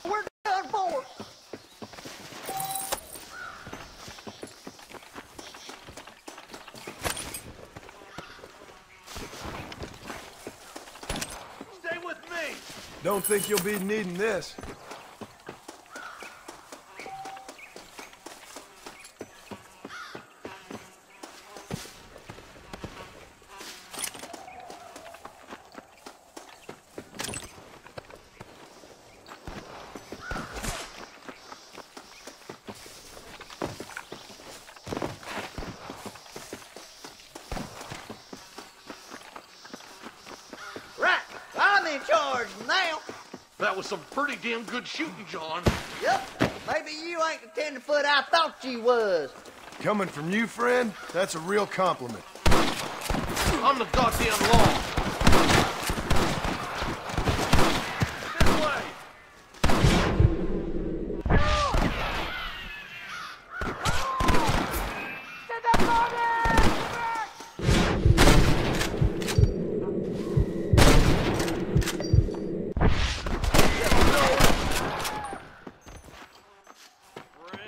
We're done for. Stay with me. Don't think you'll be needing this. In charge now. That was some pretty damn good shooting, John. Yep. Maybe you ain't the tenderfoot I thought you was. Coming from you, friend, that's a real compliment. I'm the goddamn law. This way.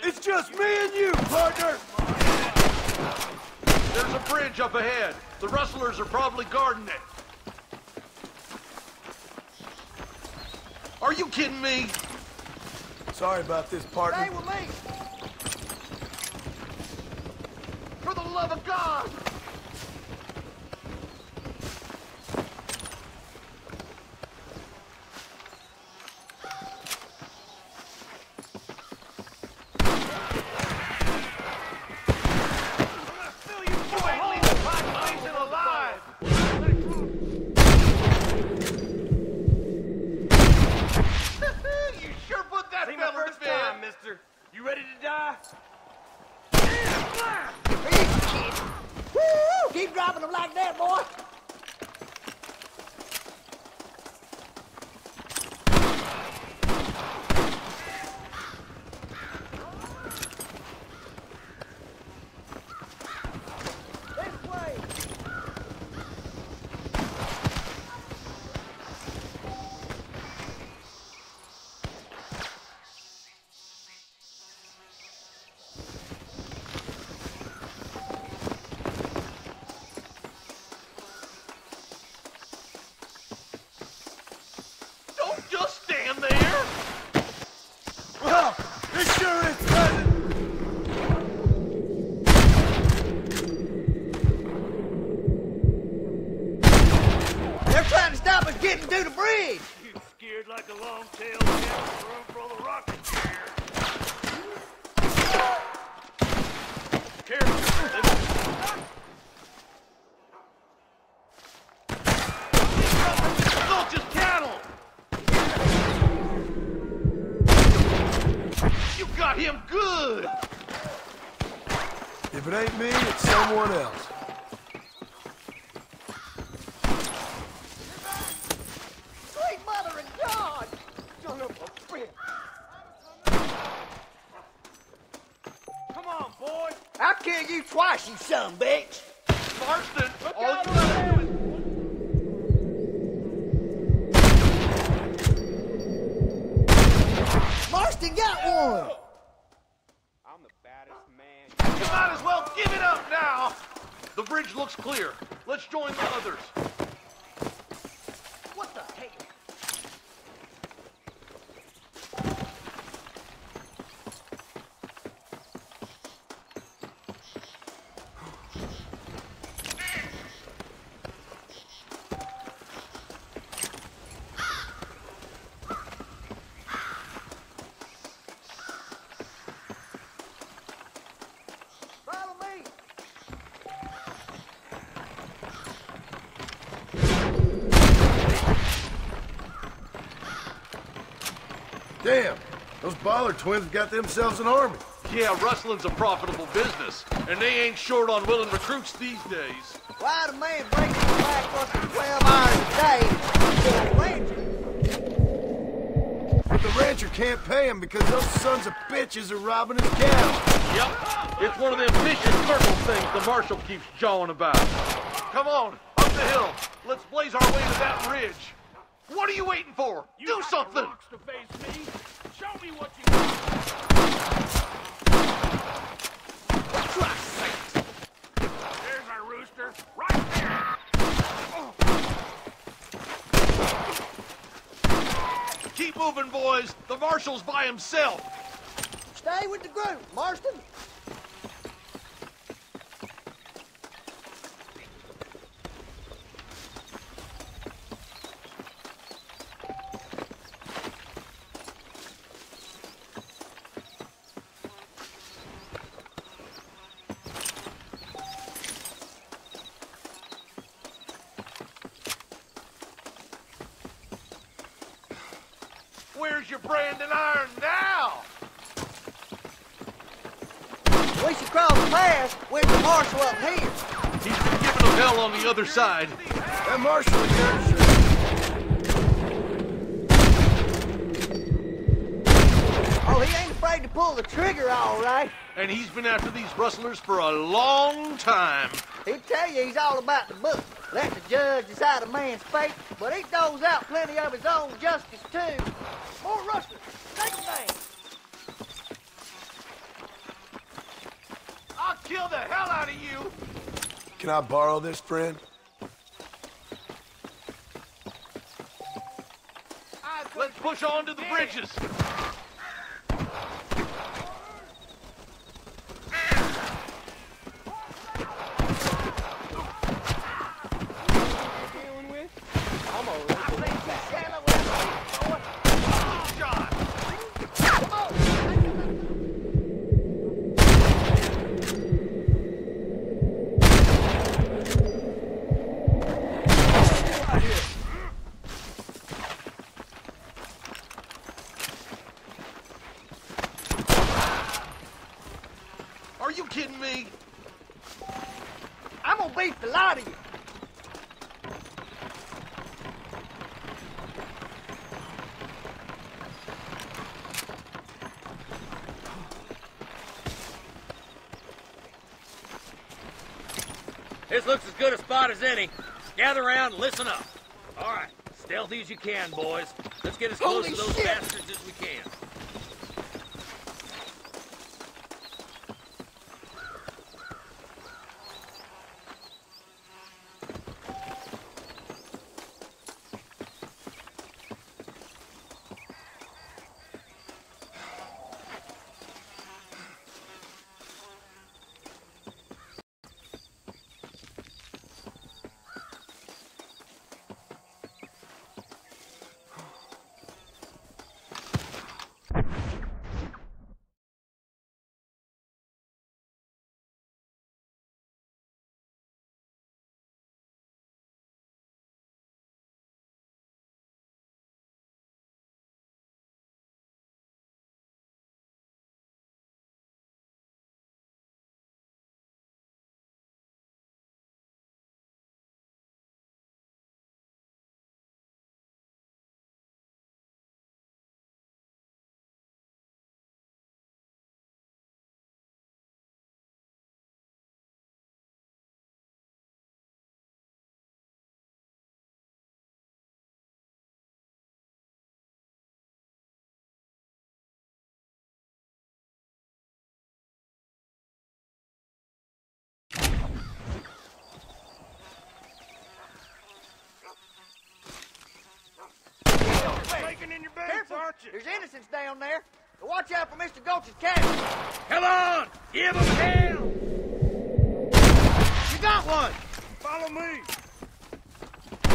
It's just me and you, partner! There's a bridge up ahead. The rustlers are probably guarding it. Are you kidding me? Sorry about this, partner. Stay with me. For the love of God! You ready to die? Woo! Keep dropping them like that, boy. This way. Just stand there. Well, it sure is pleasant. They're trying to stop us getting to the bridge. You scared like a long-tailed cat room for the rocket chair. Careful. If it ain't me, it's someone else. Sweet mother of God! Son of a bitch! Come on, boy! I'll kill you twice, you son of a bitch! Marston, Look all out you over gotta there! do is... Marston got one! I'm the baddest man. You might as well give it up now! The bridge looks clear. Let's join the others. What the hell? Follow me! Damn, those Bollard twins got themselves an army. Yeah, rustling's a profitable business, and they ain't short on willing recruits these days. Why the man breaks his back working 12 hours a day for a rancher? But the rancher can't pay him because those sons of bitches are robbing his cattle. Yep, it's one of them vicious circle things the marshal keeps jawing about. Come on, up the hill. Let's blaze our way to that ridge. What are you waiting for? Do something! Rocks to face me. Show me what you got. There's our rooster, right there. Keep moving, boys. The marshal's by himself. Stay with the group, Marston. Where's your branding iron now? We should cross the pass with the marshal up here. He's been giving them hell on the other side. That marshal of yours should... Oh, he ain't afraid to pull the trigger, all right. And he's been after these rustlers for a long time. He'll tell you he's all about the book. Let the judge decide a man's fate, but he throws out plenty of his own justice, too. More rustlers. Take them down. I'll kill the hell out of you. Can I borrow this, friend? Let's push on to the bridges. Are you kidding me? I'm gonna beat the lot of you. This looks as good a spot as any. Gather around and listen up. All right, stealthy as you can, boys. Let's get as close to those bastards as we can. There's innocents down there. So watch out for Mr. Gulch's cabin. Come on! Give them hell! You got one! Follow me!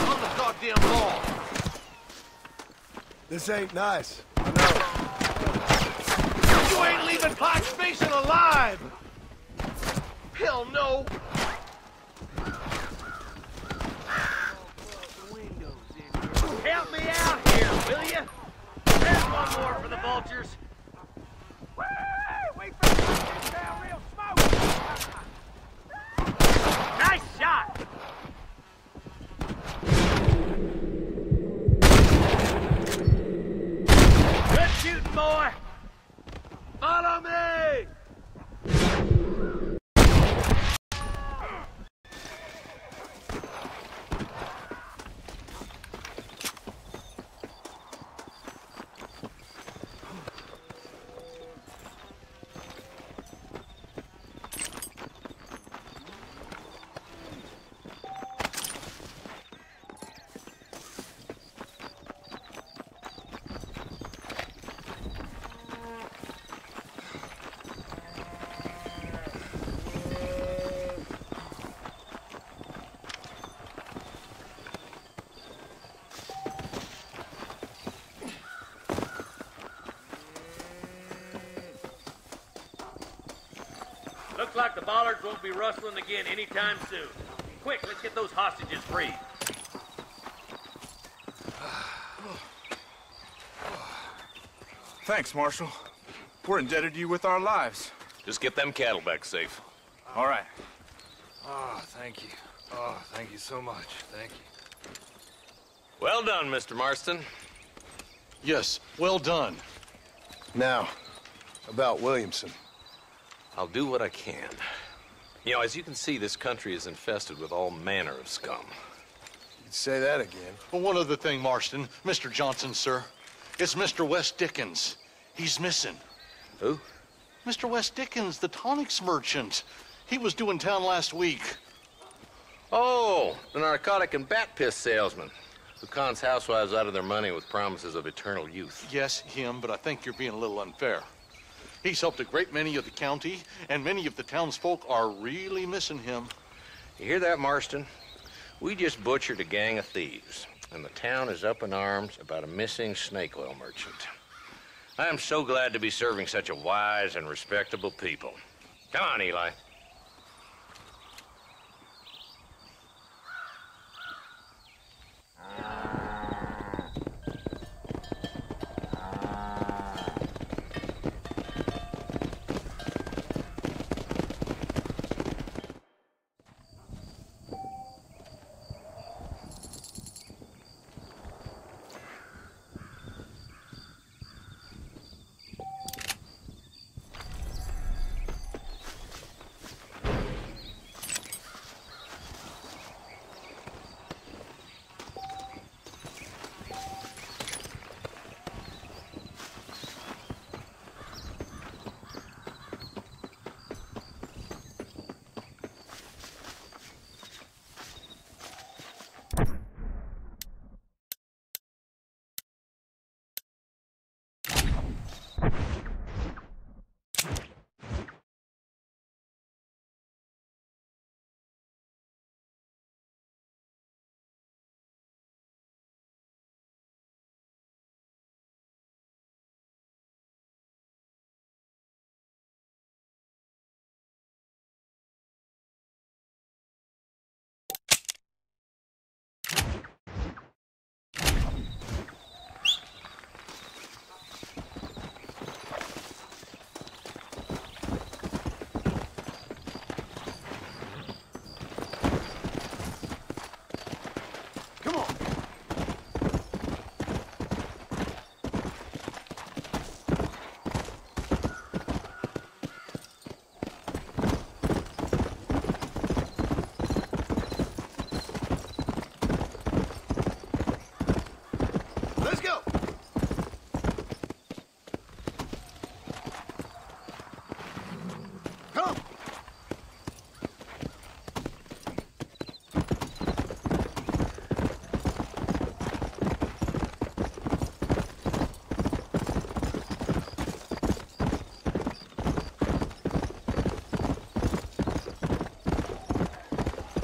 On the goddamn wall! This ain't nice. I know. You ain't leaving Pike's Basin alive! Hell no! Help me out here, will you? There's one more for the vultures. We found this down real smoke! Nice shot! Good shooting, boy! Follow me! Looks like the bollards won't be rustling again anytime soon. Quick, let's get those hostages free. Thanks, Marshal. We're indebted to you with our lives. Just get them cattle back safe. All right. Oh, thank you. Oh, thank you so much. Thank you. Well done, Mr. Marston. Yes, well done. Now, about Williamson. I'll do what I can. You know, as you can see, this country is infested with all manner of scum. You'd say that again. Well, one other thing, Marston. Mr. Johnson, sir. It's Mr. West Dickens. He's missing. Who? Mr. West Dickens, the tonics merchant. He was due in town last week. Oh, the narcotic and bat piss salesman who cons housewives out of their money with promises of eternal youth. Yes, him, but I think you're being a little unfair. He's helped a great many of the county, and many of the townsfolk are really missing him. You hear that, Marston? We just butchered a gang of thieves, and the town is up in arms about a missing snake oil merchant. I am so glad to be serving such a wise and respectable people. Come on, Eli.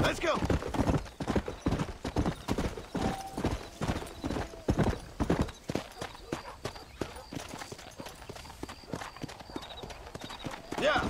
Let's go. Yeah.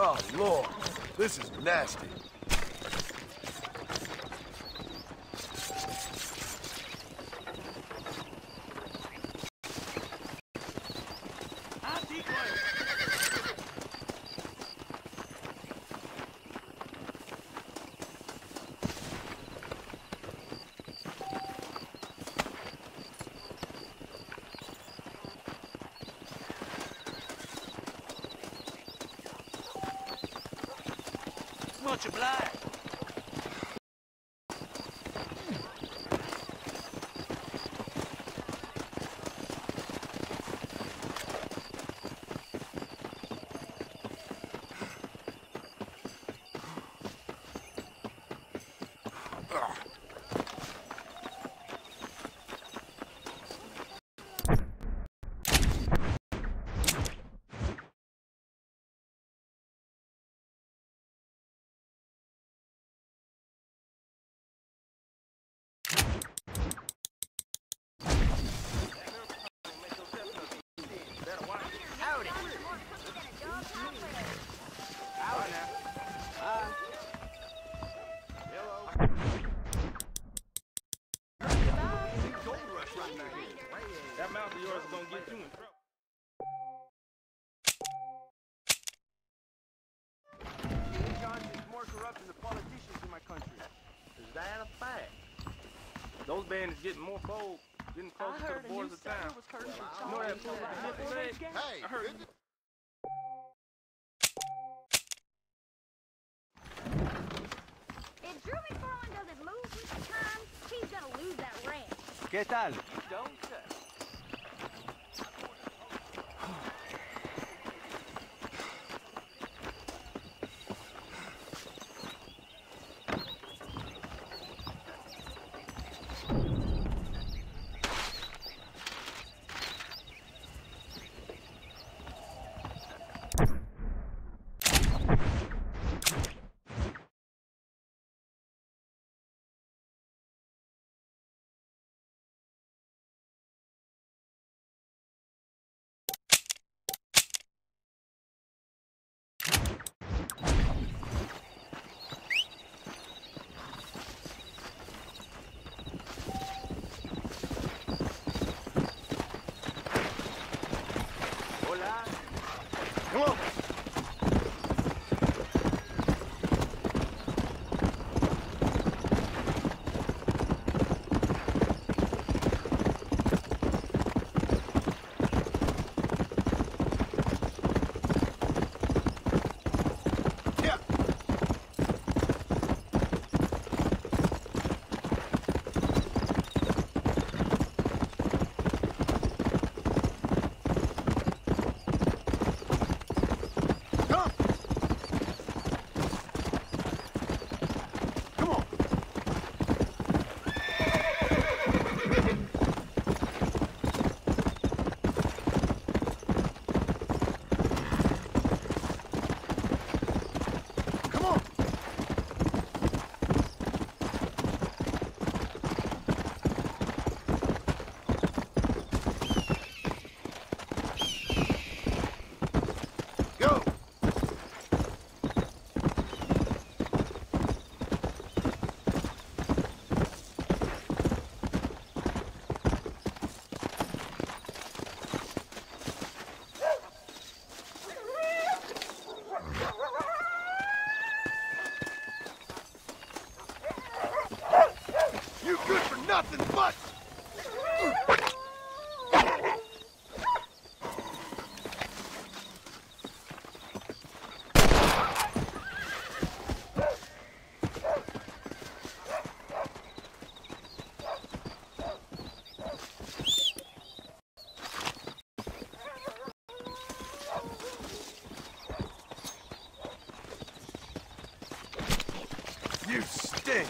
Oh, Lord. This is nasty. Much obliged. That mouth of yours is gonna get you in trouble. There's more corrupt than the politicians in my country. Is that a fact? Those bandits getting more bold, getting closer to the borders of town. You know that fool with the nipple leg? Hey, I heard. If Drew McFarland doesn't move with the times, he's gonna lose that ranch. ¿Qué tal? You don't say. You stink!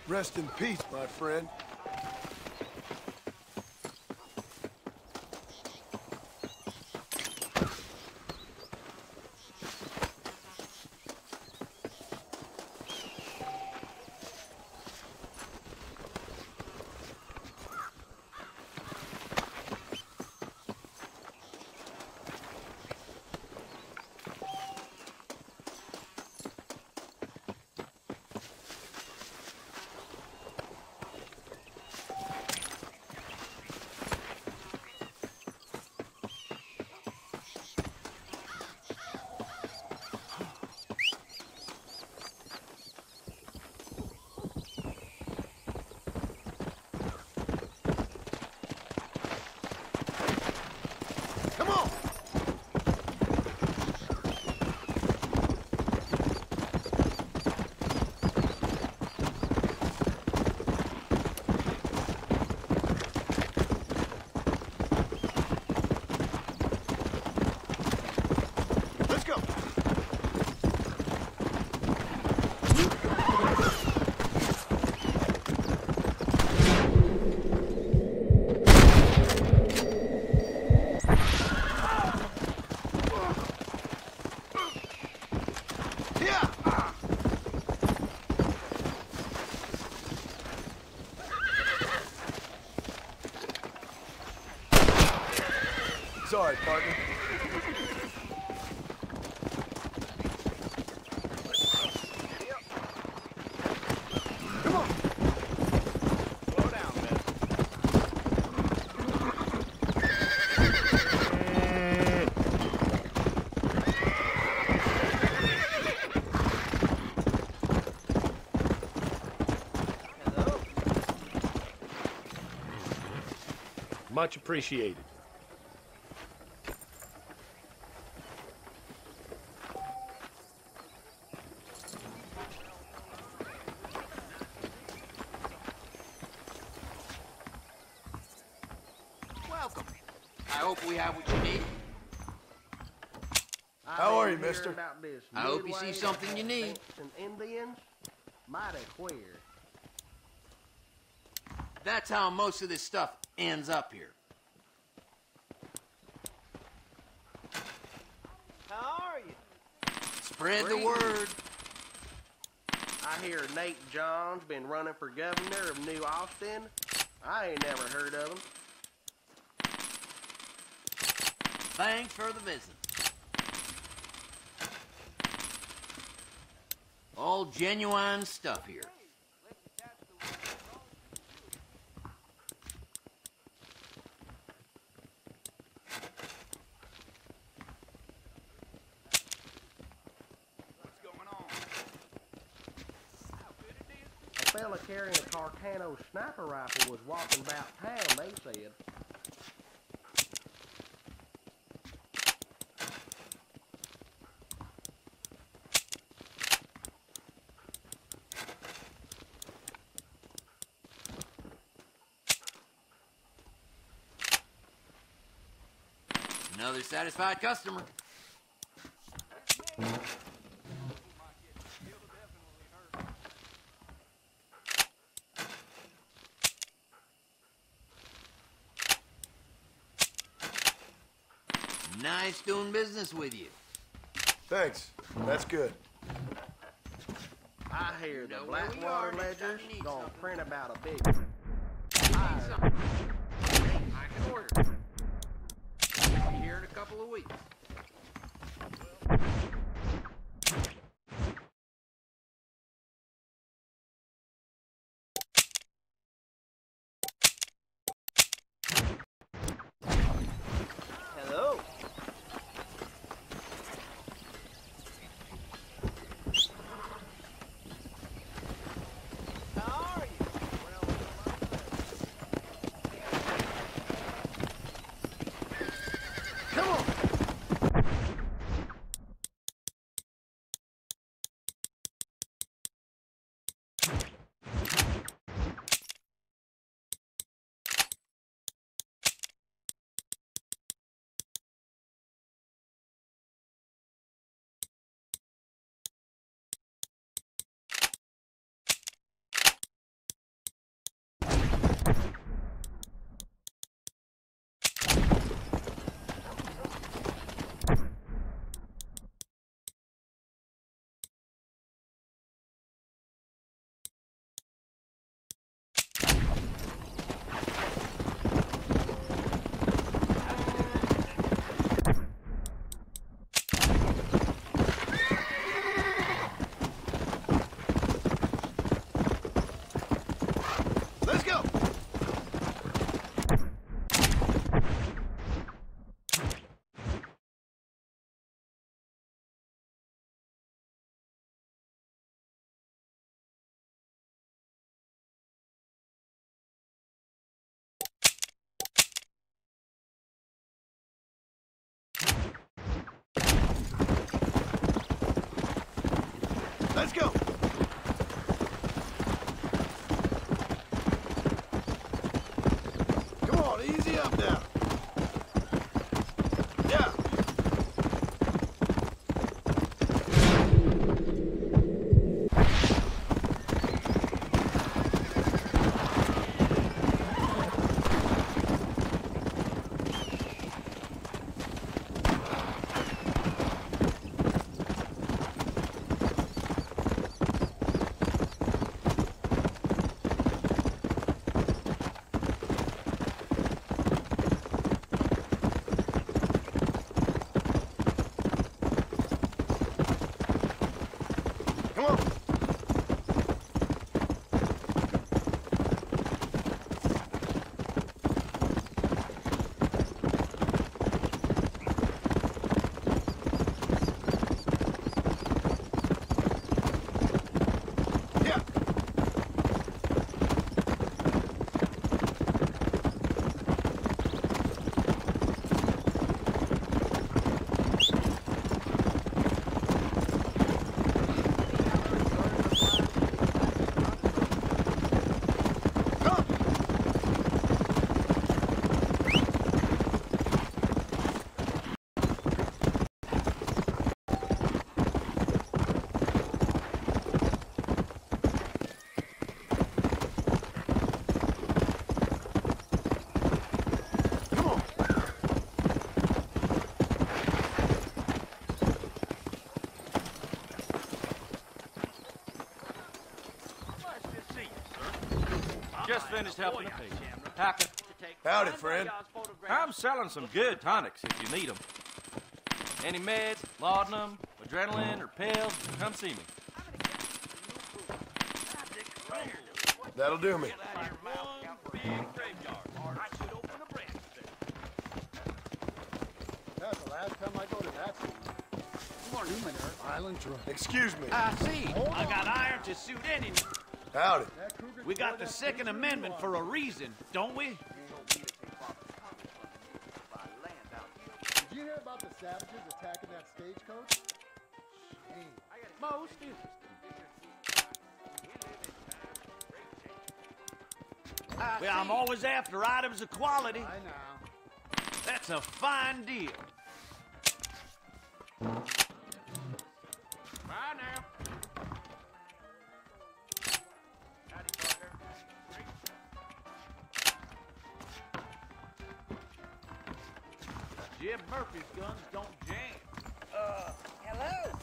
Rest in peace, my friend. Sorry, partner. Come on. Slow down, man. Hello. Much appreciated. Welcome. I hope we have what you need. How are you, mister? I hope you see something you need. Indians? Mighty queer. That's how most of this stuff ends up here. How are you? Spread the word. I hear Nate John's been running for governor of New Austin. I ain't never heard of him. Thanks for the visit. All genuine stuff here. A fella carrying a Carcano sniper rifle was walking about town, they said. Another satisfied customer. Nice doing business with you. Thanks. That's good. I hear the know where we Blackwater are next time Ledger's you need gonna something. print about a big... I can order. Be here in a couple of weeks. Hello. How are you? Come on. Let's go! Let's go! Come on, easy up now. Yeah. Come on. Yeah. Just finished helping the patient. Hacker, Howdy, friend. I'm selling some good tonics if you need them. Any meds, laudanum, adrenaline, or pills, come see me. That'll do me. That's the last time I go to that scene. Island drunk. Excuse me. I see. I got iron to suit any. Howdy. We got the Second Amendment for a reason, don't we? Did you hear about the savages attacking that stagecoach? Shame. Most interesting. Well, I'm always after items of quality. I know. That's a fine deal. Bye now. Jim Murphy's guns don't jam. Hello?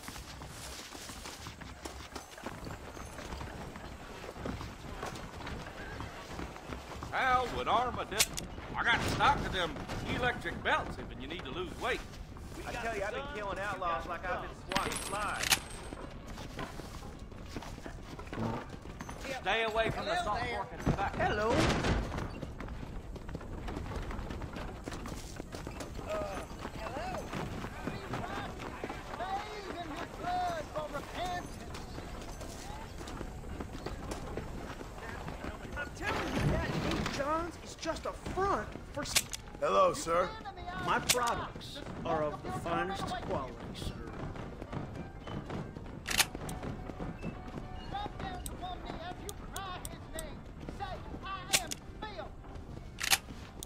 How would Armadillo? I got stock of them electric belts if you need to lose weight. I tell you, I've been killing outlaws like I've been swatting flies. Stay away from the salt pork and tobacco. Hello. I'm telling you that St. John's is just a front for... Hello, sir. My products are of the finest quality, sir.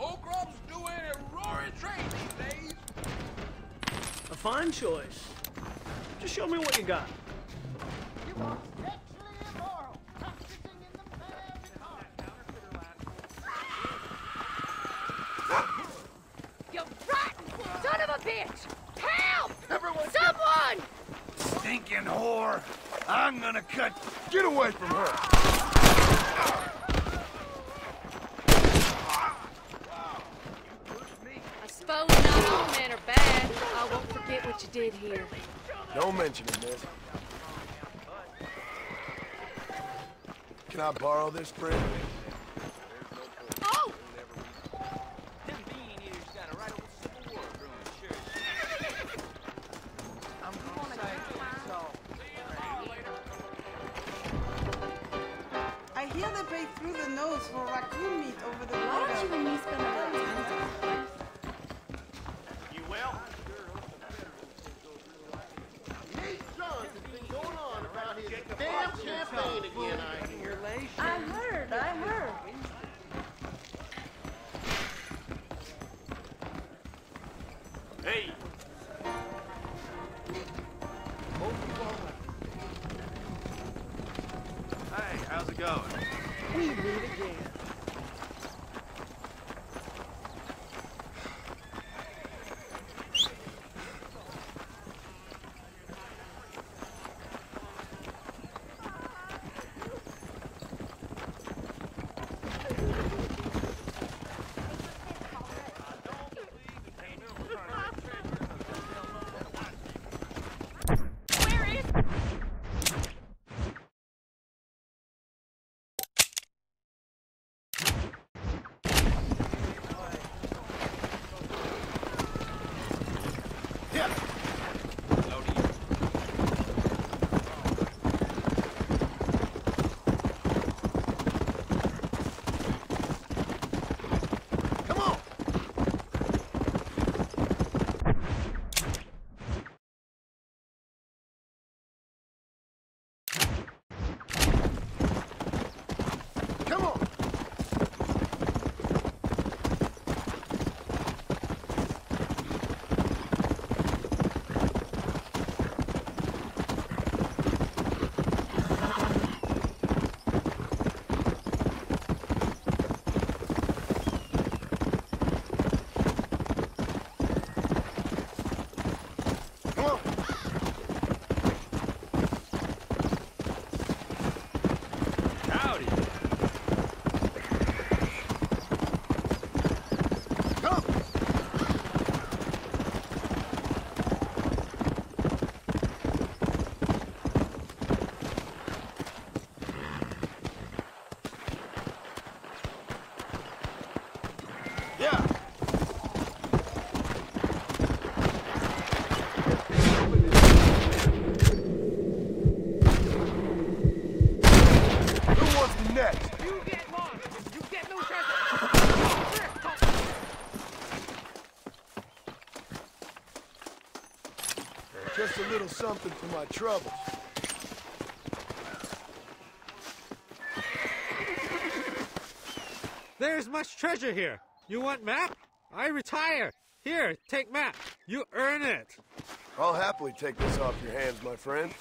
Old Grub's doing a roaring trade these days. A fine choice. Just show me what you got. You rotten son of a bitch! Help! Everyone, Someone! stinking whore. I'm gonna cut. Get away from her. I suppose not all men are bad. I won't forget what you did here. Don't mention it, miss. Can I borrow this, friend? Oh! Them bean eaters got a right old Civil War brewing, sure. I'm gonna say so. I hear they pay through the nose for raccoon meat over the Why don't you and me spend a little time together? You will? Nate Johns has been going on about his damn campaign again, I hear. I heard. Hey! Hey, how's it going? We meet again. a little something for my troubles. There's much treasure here. You want map? I retire. Here, take map. You earn it. I'll happily take this off your hands, my friend.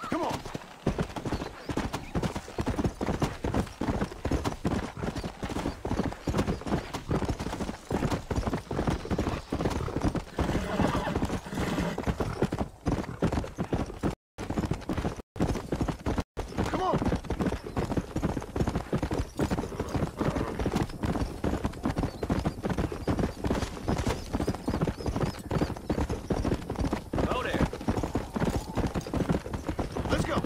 Come on. Come on. Go there. Let's go.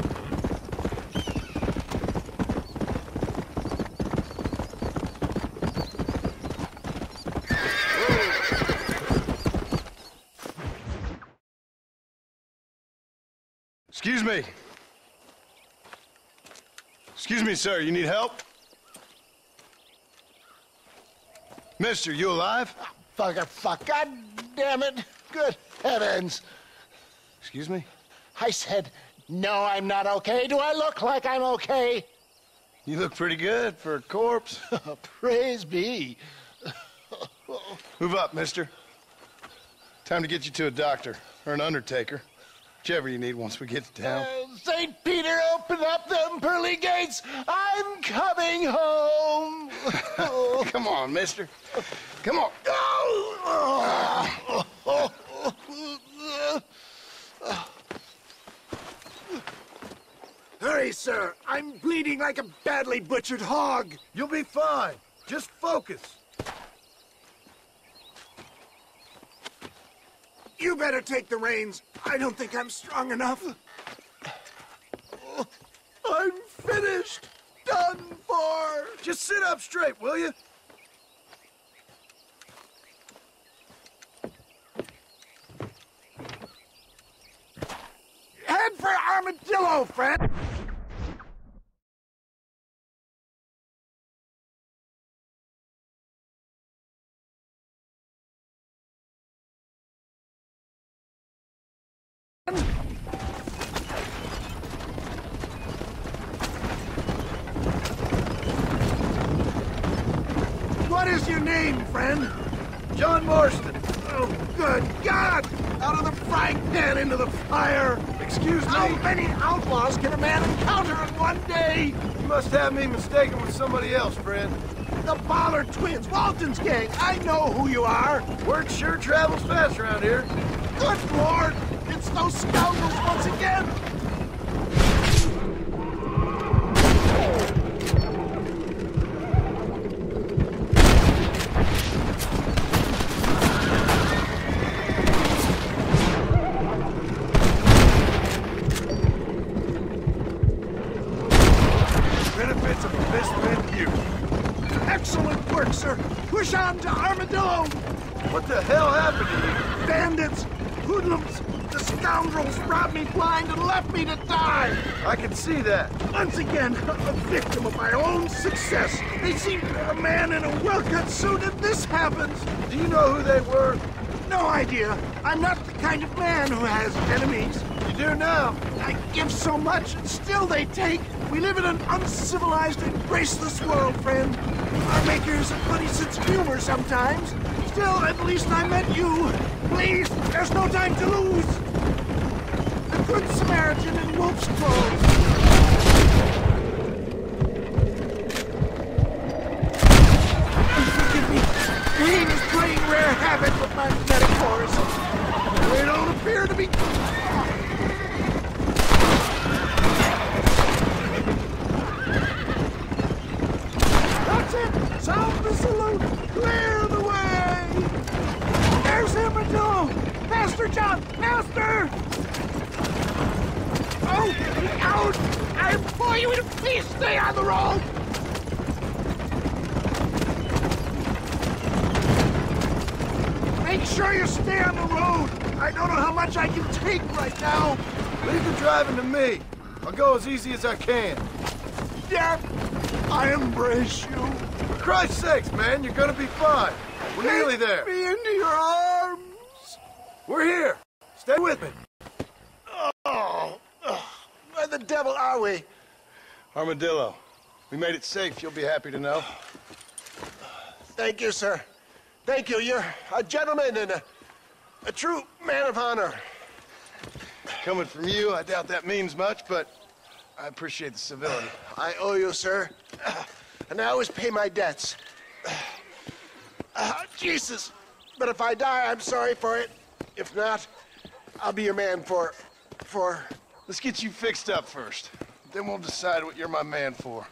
Excuse me. Excuse me, sir. You need help? Mister, you alive? Fuck. God damn it. Good heavens. Excuse me? I said, no, I'm not okay. Do I look like I'm okay? You look pretty good for a corpse. Praise be. Move up, mister. Time to get you to a doctor or an undertaker. Whichever you need once we get to town. St. Peter, open up them pearly gates. I'm coming home. Come on, mister. Come on. Hurry, sir. I'm bleeding like a badly butchered hog. You'll be fine. Just focus. You better take the reins. I don't think I'm strong enough. I'm finished. Done for. Just sit up straight, will you? Head for Armadillo, friend. What is your name, friend? John Marston. Oh, good God! Out of the frying pan into the fire! Excuse me? How many outlaws can a man encounter in one day? You must have me mistaken with somebody else, friend. The Bollard twins, Walton's gang. I know who you are. Word sure travels fast around here. Good Lord! It's those scoundrels once again! Benefits of a misspent youth. Excellent work, sir. Push on to Armadillo. What the hell happened to you? Bandits, hoodlums, the scoundrels robbed me blind and left me to die. I can see that. Once again, a victim of my own success. They seemed a man in a well-cut suit, and this happens. Do you know who they were? No idea. I'm not the kind of man who has enemies. You do now. I give so much, and still they take. We live in an uncivilized and graceless world, friend. Our makers have funny sense of humor sometimes. Still, at least I met you. Please, there's no time to lose. The Good Samaritan in wolf's clothes. playing rare havoc with my metaphors. They don't appear to be... That's it! Sound the salute! Clear the way! There's Armadillo! Master John! Master! Oh! Out! I implore you to please stay on the road! Make sure you stay on the road! I don't know how much I can take right now! Leave the driving to me. I'll go as easy as I can. Yeah, I embrace you. For Christ's sakes, man, you're gonna be fine. We're nearly there. Take me into your arms. We're here. Stay with me. Where the devil are we? Armadillo. We made it safe, you'll be happy to know. Thank you, sir. Thank you. You're a gentleman and a true man of honor. Coming from you, I doubt that means much, but I appreciate the civility. I owe you, sir. And I always pay my debts. Jesus. But if I die, I'm sorry for it. If not, I'll be your man for... Let's get you fixed up first. Then we'll decide what you're my man for.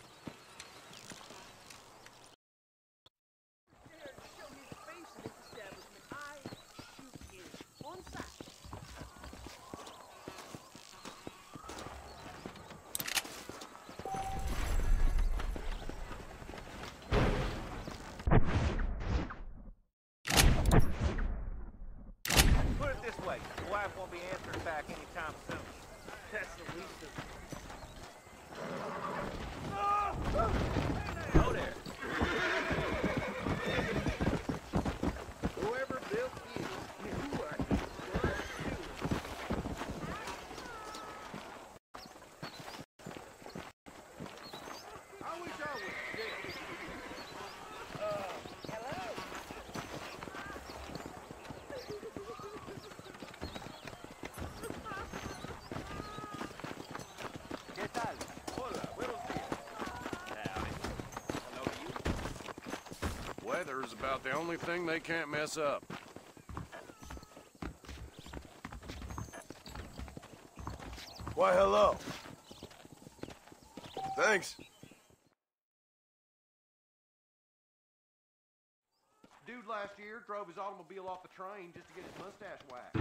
Put it this way, the wife won't be answering back anytime soon. That's the least of it. Go there. Whoever built you knew I could trust you. I wish I was dead. Hello? ¿Qué tal? Hola, buenos días. Howdy. Hello to you. Weather's about the only thing they can't mess up. Why, hello. Thanks. Dude last year drove his automobile off the train just to get his mustache waxed.